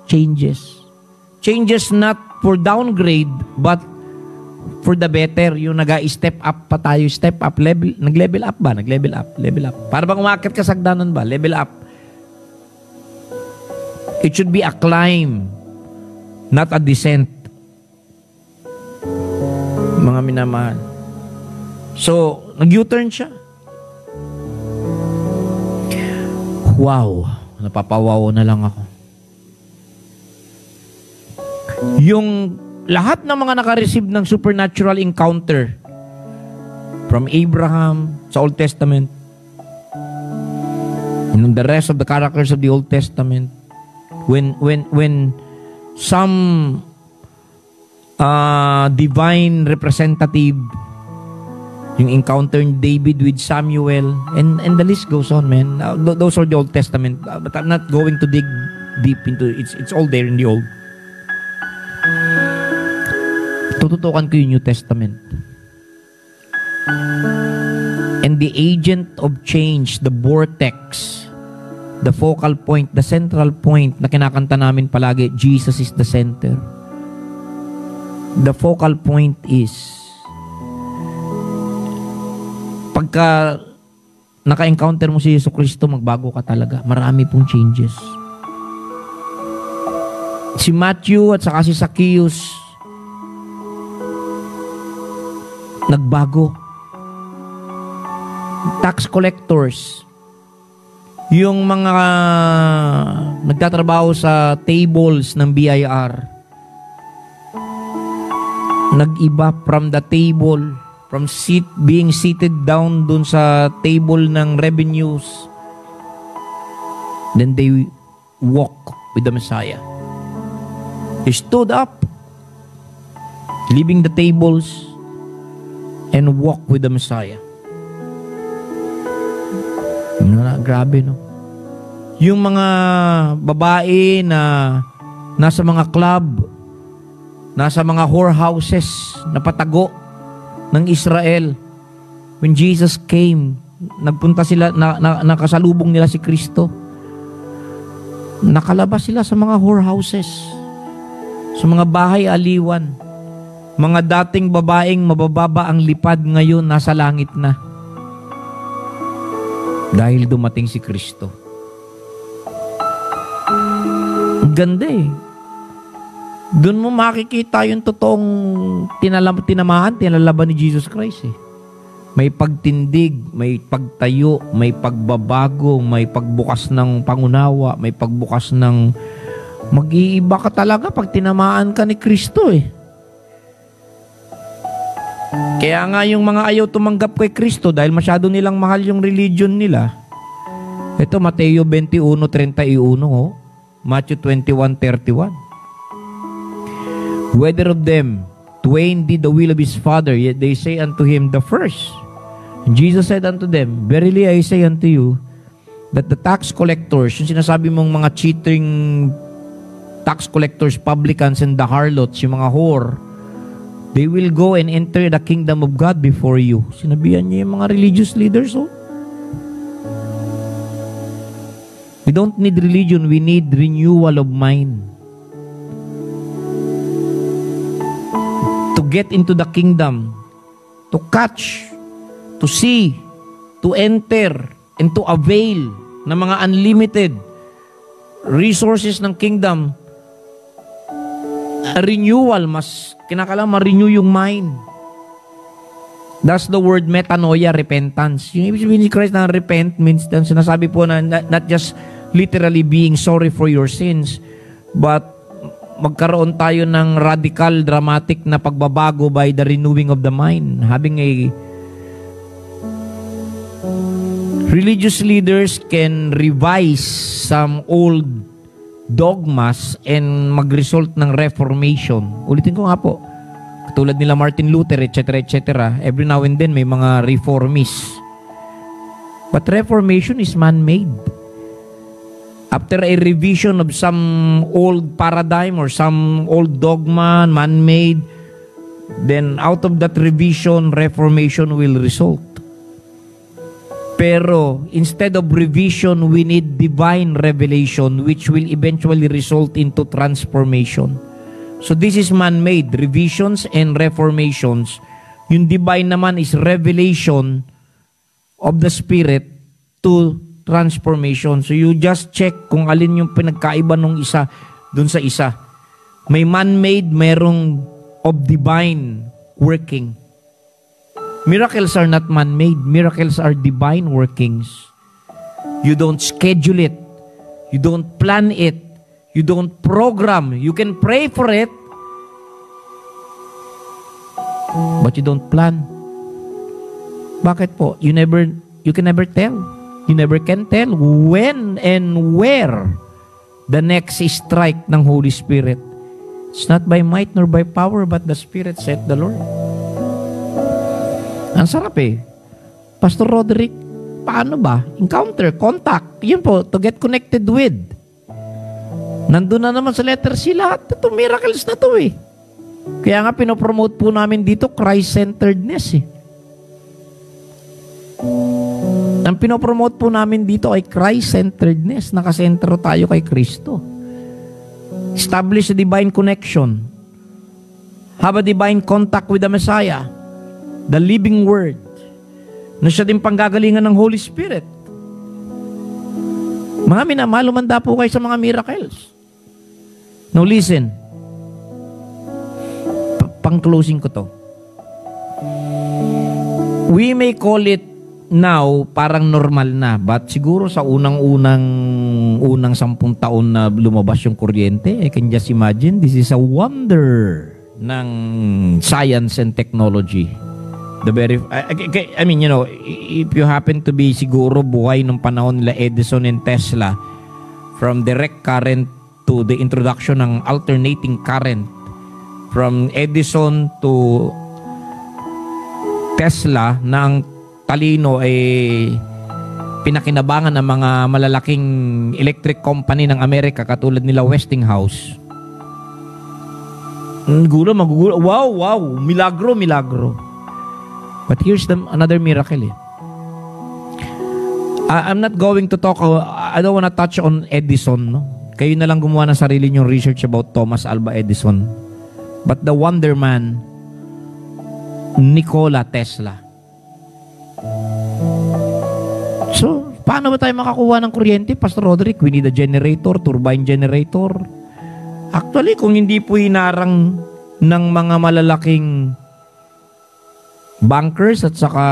changes. Changes not for downgrade, but for the better. Yung nag-step up pa tayo, step up, level, nag-level up ba? Nag-level up, level up. Para bang umakit ka sa hagdanan ba? Level up. It should be a climb, not a descent. Mga minamahal. So, nag-U-turn siya. Wow. Napapawaw na lang ako. Yung lahat ng mga nakareceive ng supernatural encounter from Abraham sa Old Testament, and the rest of the characters of the Old Testament, when some divine representative, yung encounter ni David with Samuel, and the list goes on, man. Those are the Old Testament, but I'm not going to dig deep into it. It's all there in the Old. Tututukan ko yung New Testament. And the agent of change, the vortex, the focal point, the central point na kinakanta namin palagi, Jesus is the center. The focal point is, pagka naka-encounter mo si Jesucristo, magbago ka talaga. Marami pong changes. Si Matthew at saka si Zacchaeus, nagbago. Tax collectors, yung mga nagtatrabaho sa tables ng BIR, nag-iba from the table, from being seated down dun sa table ng revenues. Then they walk with the Messiah. They stood up, leaving the tables, and walk with the Messiah. Grabe, no? Yung mga babae na nasa mga club, nasa mga whorehouses na patago ng Israel, when Jesus came, nagpunta sila, nakasalubong nila si Kristo, nakalabas sila sa mga whorehouses, sa mga bahay aliwan. Mga dating babaeng mabababa ang lipad, ngayon nasa langit na. Dahil dumating si Kristo. Ang ganda eh. Doon mo makikita yung totoong tinalaban ni Jesus Christ eh. May pagtindig, may pagtayo, may pagbabago, may pagbukas ng pangunawa, may pagbukas ng... Mag-iiba ka talaga pag tinamaan ka ni Kristo eh. Kaya nga yung mga ayaw tumanggap kay Kristo dahil masyado nilang mahal yung religion nila. Ito, Mateo 21:31, oh. Matthew 21:31. Whether of them twain did the will of his father, yet they say unto him, the first. And Jesus said unto them, verily I say unto you, that the tax collectors, yung sinasabi mong mga cheating tax collectors, publicans, and the harlots, yung mga whore, they will go and enter the kingdom of God before you. Sinabihan niya yung mga religious leaders, oh. We don't need religion, we need renewal of mind. To get into the kingdom, to catch, to see, to enter, and to avail ng mga unlimited resources ng kingdom. A renewal, mas kinakailangan ma-renew yung mind. That's the word metanoia, repentance. Yung ibig sabihin ni Christ na repent means, sinasabi po na not just literally being sorry for your sins, but magkaroon tayo ng radical, dramatic na pagbabago by the renewing of the mind. Having a religious leaders can revise some old dogmas and mag-result ng reformation. Ulitin ko nga po, katulad nila Martin Luther, etc., etc., every now and then may mga reformists. But reformation is man-made. After a revision of some old paradigm or some old dogma, man-made, then out of that revision, reformation will result. Pero instead of revision, we need divine revelation which will eventually result into transformation. So this is man-made, revisions and reformations. Yung divine naman is revelation of the Spirit to transformation. So you just check kung alin yung pinagkaiba nung isa dun sa isa. May man-made, merong of divine working. Miracles are not man-made. Miracles are divine workings. You don't schedule it. You don't plan it. You don't program. You can pray for it, but you don't plan. Bakit po? You can never tell. You never can tell when and where the next strike ng Holy Spirit. It's not by might nor by power, but the Spirit said the Lord. Ang sarap eh. Pastor Roderick, paano ba? Encounter, contact. Yun po, to get connected with. Nandun na naman sa letter C lahat. Ito, miracles na to eh. Kaya nga pinopromote po namin dito, Christ-centeredness eh. Ang pinopromote po namin dito ay Christ-centeredness. Nakasentro tayo kay Kristo. Establish a divine connection. Have a divine contact with the Messiah, the living Word, na siya din panggagalingan ng Holy Spirit. Mga minamahal, lumanda po kayo sa mga miracles. Now listen. Pang-closing ko to. We may call it now parang normal na, but siguro sa unang 10 taon na lumabas yung kuryente, I can just imagine, this is a wonder ng science and technology. I mean, you know, if you happen to be siguro buhay nung panahon nila Edison and Tesla, from direct current to the introduction ng alternating current, from Edison to Tesla, na ang talino ay pinakinabangan ng mga malalaking electric company ng Amerika katulad nila Westinghouse. Magugulo. Wow, milagro. But here's another miracle eh. I'm not going to talk, I don't want to touch on Edison. No? Kayo na lang gumawa ng sarili nyong research about Thomas Alva Edison. But the wonder man, Nikola Tesla. So, paano ba tayo makakuha ng kuryente, Pastor Roderick? We need a generator, turbine generator. Actually, kung hindi po hinarang ng mga malalaking bankers at saka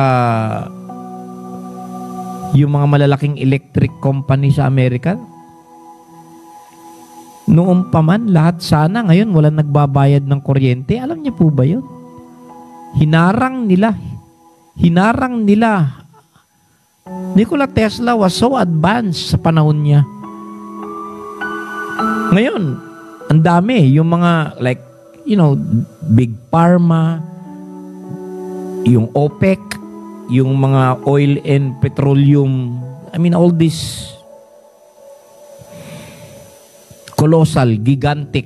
yung mga malalaking electric company sa Amerika, noong pa man, lahat sana ngayon walang nagbabayad ng kuryente. Alam niyo po ba yun? Hinarang nila. Nikola Tesla was so advanced sa panahon niya. Ngayon, ang dami. Yung mga, like, you know, Big Pharma, yung OPEC, yung mga oil and petroleum, I mean, all this colossal, gigantic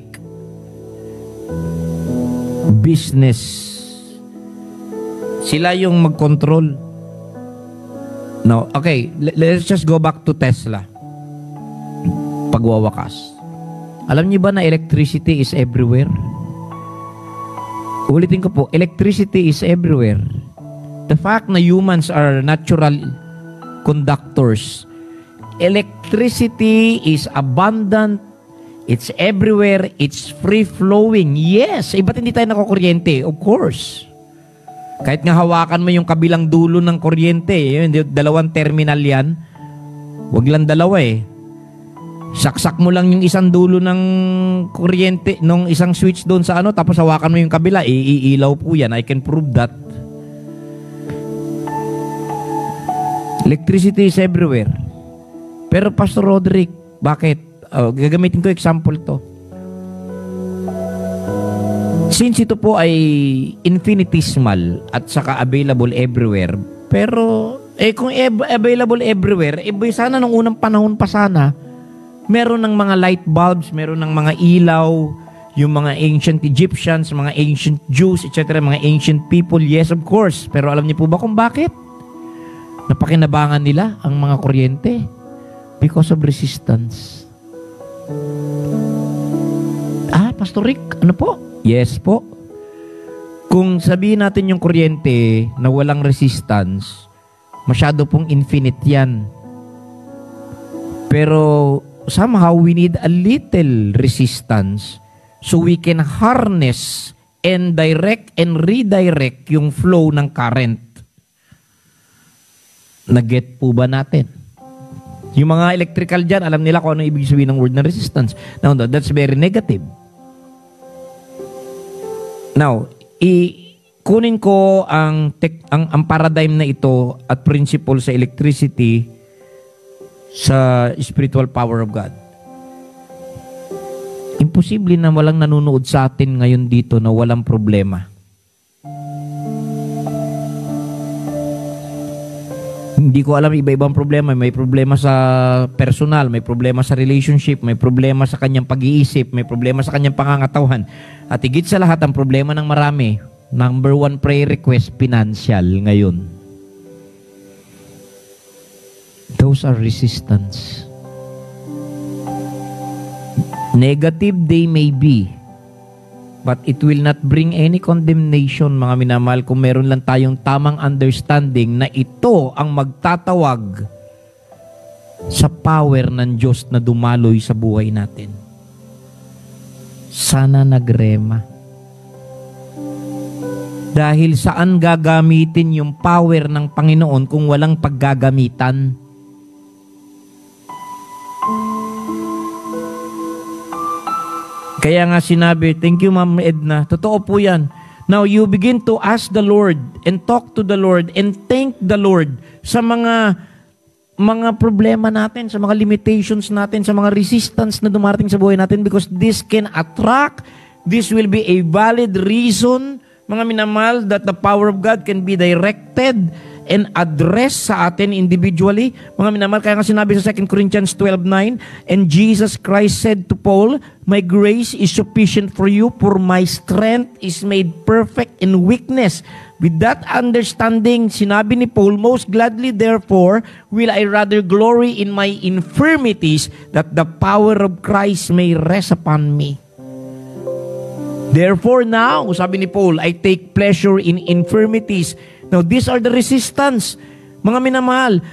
business. Sila yung mag-control. No, okay, let's just go back to Tesla. Pagwawakas. Alam niyo ba na electricity is everywhere? Ulitin ko po, electricity is everywhere. The fact na humans are natural conductors. Electricity is abundant. It's everywhere. It's free-flowing. Yes, ba't hindi tayo nakukuryente? Of course. Kahit nga hawakan mo yung kabilang dulo ng kuryente, yun, 2 terminal yan, wag lang 2 eh. Saksak mo lang yung isang dulo ng kuryente, nung isang switch doon sa tapos hawakan mo yung kabila, iilaw po yan. I can prove that. Electricity is everywhere. Pero Pastor Roderick, bakit? Gagamitin ko example to. Since ito po ay infinitesimal at saka available everywhere, pero kung available everywhere, sana nung unang panahon pa sana, meron ng mga light bulbs, meron ng mga ilaw, yung mga ancient Egyptians, mga ancient Jews, etc., mga ancient people, yes, of course. Pero alam niyo po ba kung bakit? Napakinabangan nila ang mga kuryente because of resistance. Pastor Rick, ano po? Yes po. Kung sabihin natin yung kuryente na walang resistance, masyado pong infinite yan. Pero somehow we need a little resistance so we can harness and direct and redirect yung flow ng current. Nag-get po ba natin? Yung mga electrical dyan, alam nila kung ano ibig sabihin ng word na resistance. Now, that's very negative. Now, kunin ko ang paradigm na ito at principle sa electricity sa spiritual power of God. Imposible na walang nanonood sa atin ngayon dito na walang problema. Hindi ko alam, iba-ibang problema. May problema sa personal, may problema sa relationship, may problema sa kanyang pag-iisip, may problema sa kanyang pangangatahuan. At higit sa lahat, ang problema ng marami, number one prayer request, financial ngayon. Those are resistance. Negative they may be, but it will not bring any condemnation, mga minamahal, kung meron lang tayong tamang understanding na ito ang magtatawag sa power ng Diyos na dumaloy sa buhay natin. Sana nagrema. Dahil saan gagamitin yung power ng Panginoon kung walang paggagamitan? Kaya nga sinabi, thank you Ma'am Edna, totoo po yan. Now you begin to ask the Lord and talk to the Lord and thank the Lord sa mga problema natin, sa mga limitations natin, sa mga resistance na dumarating sa buhay natin, because this can attract, this will be a valid reason, mga minamahal, that the power of God can be directed and addressed sa atin individually. Mga minamahal, kaya nga sinabi sa 2 Corinthians 12:9, and Jesus Christ said to Paul, my grace is sufficient for you, for my strength is made perfect in weakness. With that understanding, sinabi ni Paul, most gladly therefore will I rather glory in my infirmities, that the power of Christ may rest upon me. Therefore now, sabi ni Paul, I take pleasure in infirmities. Now, these are the resistance. Mga minamahal,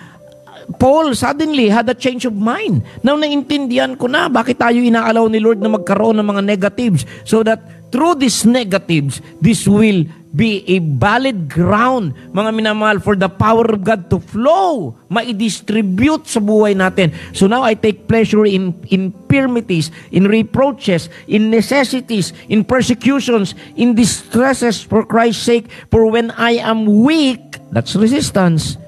Paul suddenly had a change of mind. Now, naintindihan ko na bakit tayo inaalaw ni Lord na magkaroon ng mga negatives, so that through these negatives, this will be a valid ground, mga minamahal, for the power of God to flow, ma-distribute sa buhay natin. So now I take pleasure in infirmities, in reproaches, in necessities, in persecutions, in distresses for Christ's sake. For when I am weak, that's resistance,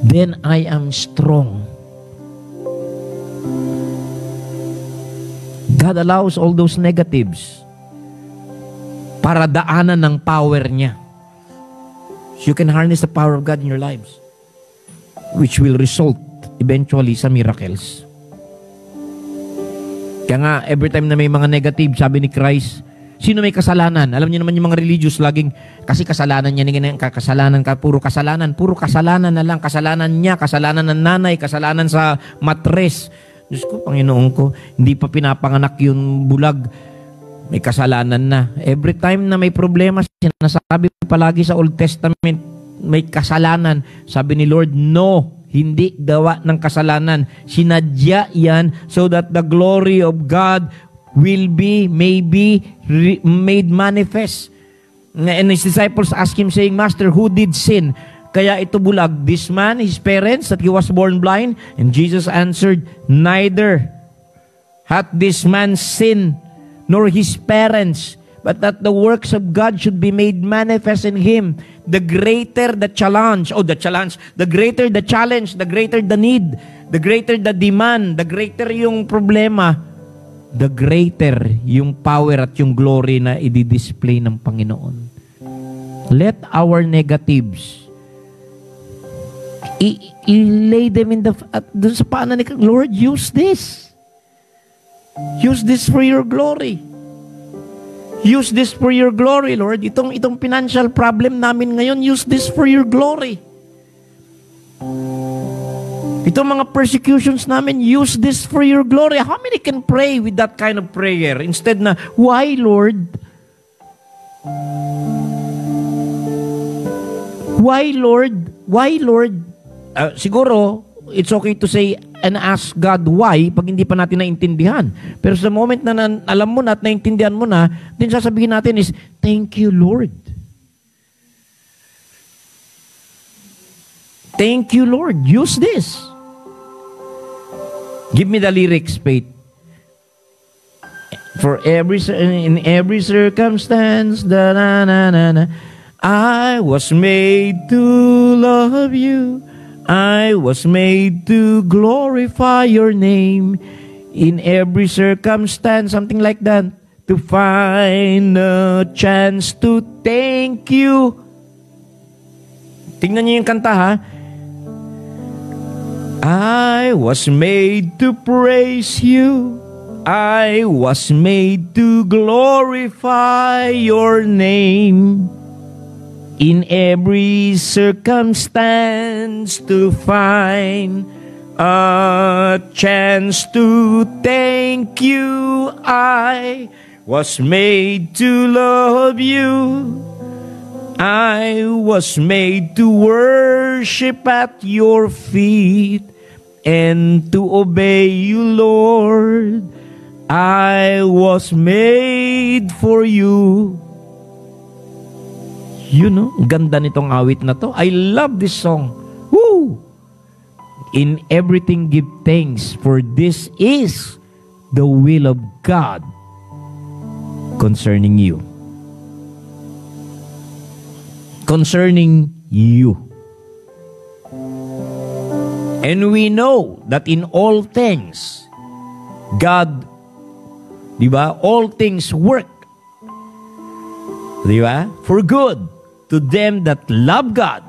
then I am strong. God allows all those negatives para daanan ng power niya. So you can harness the power of God in your lives, which will result eventually sa miracles. Kaya nga, every time na may mga negative, sabi ni Christ, sino may kasalanan? Alam niyo naman yung mga religious, laging, kasi kasalanan niya, kasalanan ka, puro kasalanan na lang, kasalanan niya, kasalanan ng nanay, kasalanan sa matres. Diyos ko, Panginoon ko, hindi pa pinapanganak yung bulag, may kasalanan na. Every time na may problema, sinasabi palagi sa Old Testament, may kasalanan. Sabi ni Lord, no, hindi gawa ng kasalanan. Sinadya yan so that the glory of God will be, maybe, made manifest. And his disciples asked him, saying, Master, who did sin? Kaya ito bulag, this man, his parents, that he was born blind? And Jesus answered, neither hath this man sinned, nor his parents, but that the works of God should be made manifest in him. The greater the challenge, the greater the challenge, the greater the need, the greater the demand, the greater yung problema, the greater yung power at yung glory na i-display ng Panginoon. Let our negatives, i-lay them in dun sa paanan ni Lord, use this. Use this for your glory. Use this for your glory, Lord. Itong financial problem namin ngayon, use this for your glory. Itong mga persecutions namin, use this for your glory. How many can pray with that kind of prayer? Instead na, why, Lord? Why, Lord? Why, Lord? Siguro, it's okay to say and ask God why pag hindi pa natin naintindihan. Pero sa moment na alam mo na at naintindihan mo na, din sasabihin natin is, thank you, Lord. Thank you, Lord. Use this. Give me the lyrics, Faith. in every circumstance, I was made to love you. I was made to glorify your name in every circumstance, something like that, to find a chance to thank you. Tingnan niyo yung kanta, ha? I was made to praise you. I was made to glorify your name. In every circumstance, to find a chance to thank you. I was made to love you. I was made to worship at your feet and to obey you, Lord. I was made for you. You know, ganda nitong awit na to. I love this song. Woo! In everything give thanks, for this is the will of God concerning you. Concerning you. And we know that in all things, God, di ba? All things work, di ba? For good to them that love God,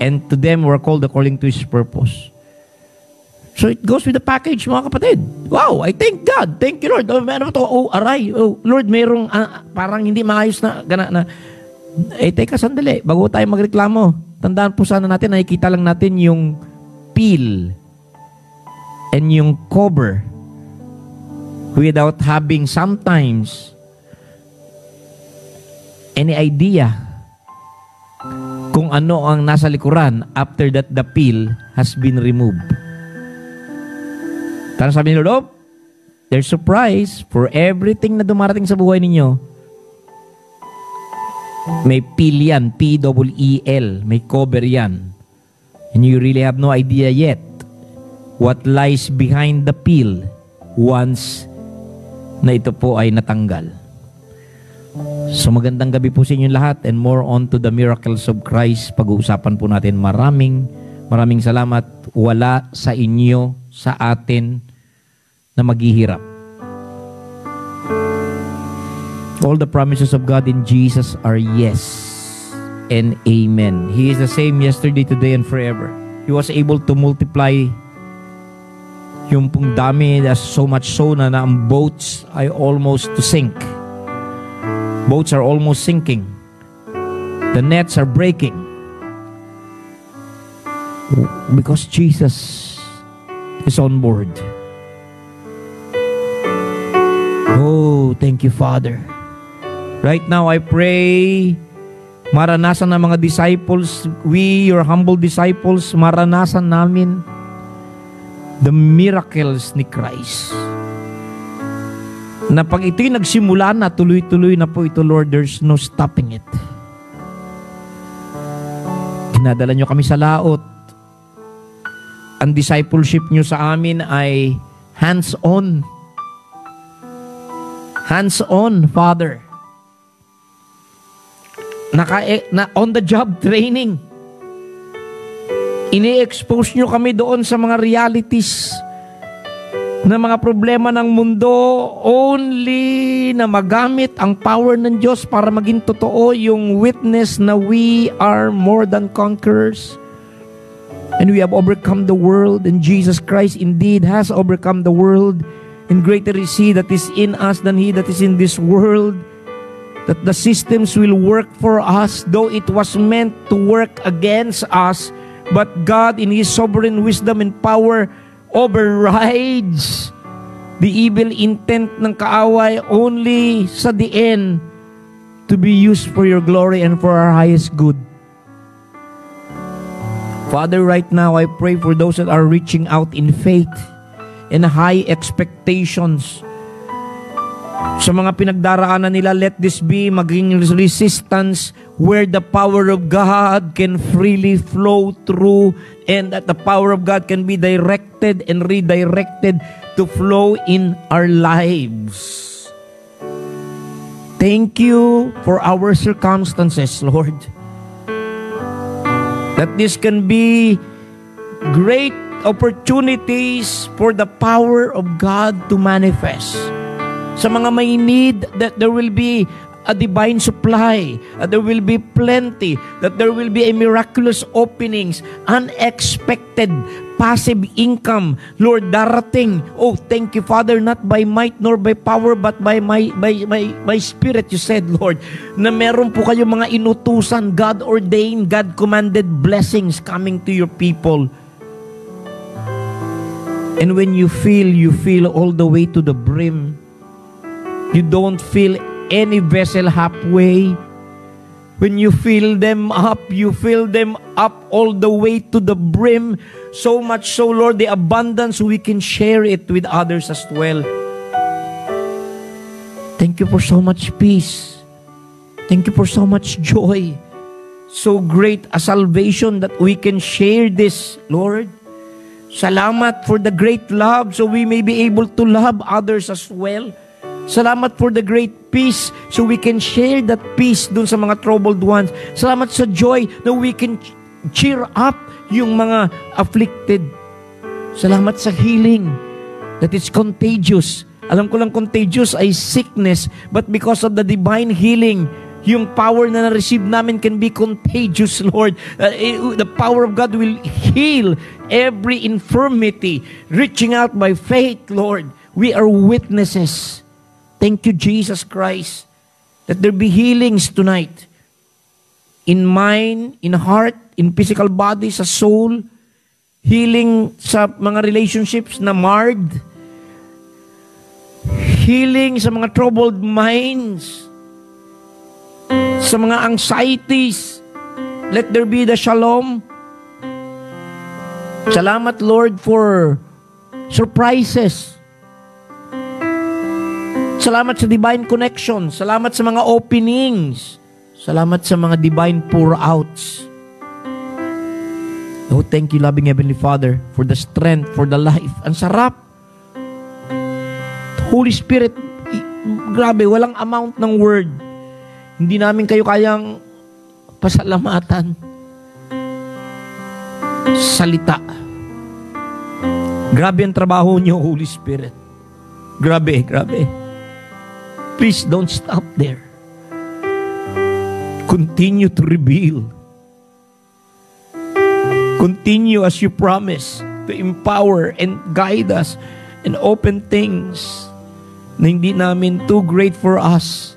and to them who are called according to His purpose. So it goes with the package, mga kapatid. Wow, I thank God. Thank you, Lord. Oh, ano to? Oh, aray. Oh, Lord, mayroong parang hindi maayos na gana na. Teka, sandali. Bago tayo magreklamo, tandaan po sana natin, nakikita lang natin yung peel and yung cover without having sometimes any idea kung ano ang nasa likuran after that the peel has been removed. Tara, sabi ni Lord, oh, there's surprise for everything na dumarating sa buhay ninyo. May peel yan, P-E-E-L, may cover yan. And you really have no idea yet what lies behind the peel once na ito po ay natanggal. So magandang gabi po sa inyo lahat, and more on to the miracles of Christ. Pag-uusapan po natin. Maraming salamat. Wala sa inyo, sa atin na maghihirap. All the promises of God in Jesus are yes and amen. He is the same yesterday, today, and forever. He was able to multiply yung pong dami, so much so na ang boats ay almost to sink. Boats are almost sinking. The nets are breaking. Because Jesus is on board. Oh, thank you, Father. Right now, I pray, maranasan ng mga disciples, we, your humble disciples, maranasan namin the miracles ni Christ. Na pag ito'y nagsimula na, tuloy-tuloy na po ito, Lord, there's no stopping it. Dinadala nyo kami sa laot. Ang discipleship nyo sa amin ay hands-on. Hands-on, Father. On-the-job training. Ini-expose nyo kami doon sa mga realities na mga problema ng mundo, only na magamit ang power ng Diyos para maging totoo yung witness na we are more than conquerors. And we have overcome the world, and Jesus Christ indeed has overcome the world. And greater is He that is in us than he that is in this world. That the systems will work for us, though it was meant to work against us. But God, in His sovereign wisdom and power, overrides the evil intent ng kaaway only sa the end to be used for your glory and for our highest good. Father, right now, I pray for those that are reaching out in faith and high expectations. Sa mga pinagdaraanan nila, let this be maging resistance where the power of God can freely flow through, and that the power of God can be directed and redirected to flow in our lives. Thank you for our circumstances, Lord. That this can be great opportunities for the power of God to manifest. Sa mga may need, that there will be a divine supply, that there will be plenty, that there will be a miraculous openings, unexpected passive income, Lord, darating. Oh, thank you, Father, not by might nor by power, but by my spirit, you said, Lord, na meron po kayo mga inutusan, God-ordained, God-commanded blessings coming to your people. And when you feel all the way to the brim. You don't fill any vessel halfway. When you fill them up, you fill them up all the way to the brim. So much so, Lord, the abundance, we can share it with others as well. Thank you for so much peace. Thank you for so much joy. So great a salvation that we can share this, Lord. Salamat for the great love so we may be able to love others as well. Salamat for the great peace so we can share that peace dun sa mga troubled ones. Salamat sa joy na we can cheer up yung mga afflicted. Salamat sa healing that is contagious. Alam ko lang contagious ay sickness, but because of the divine healing, yung power na na-receive namin can be contagious, Lord. The power of God will heal every infirmity, reaching out by faith, Lord. We are witnesses. Thank you, Jesus Christ, that there be healings tonight. In mind, in heart, in physical body, sa soul. Healing sa mga relationships na marred. Healing sa mga troubled minds. Sa mga anxieties. Let there be the shalom. Salamat, Lord, for surprises. Salamat sa divine connection. Salamat sa mga openings. Salamat sa mga divine pour-outs. Oh, thank you, loving Heavenly Father, for the strength, for the life. Ang sarap. Holy Spirit, grabe, walang amount ng word. Hindi namin kayo kayang pasalamatan. Salita. Grabe ang trabaho niyo, Holy Spirit. Grabe, grabe. Please don't stop there. Continue to reveal. Continue as you promise to empower and guide us and open things na hindi namin too great for us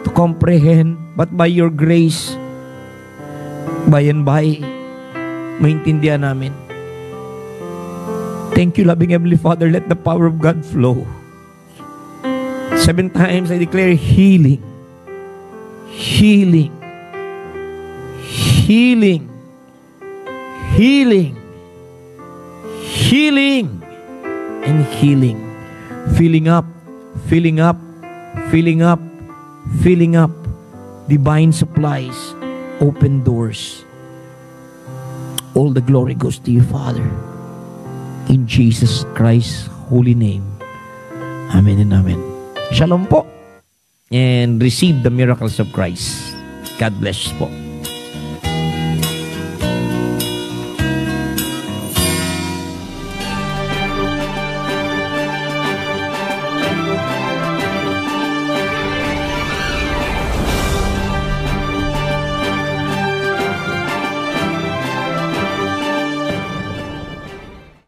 to comprehend, but by your grace, by and by, maintindihan namin. Thank you, loving Heavenly Father. Let the power of God flow. 7 times I declare healing. Healing. Healing. Healing. Healing. And healing. Filling up. Filling up. Filling up. Filling up. Divine supplies. Open doors. All the glory goes to you, Father. In Jesus Christ's holy name. Amen and amen. Shalom po. And receive the miracles of Christ. God bless po.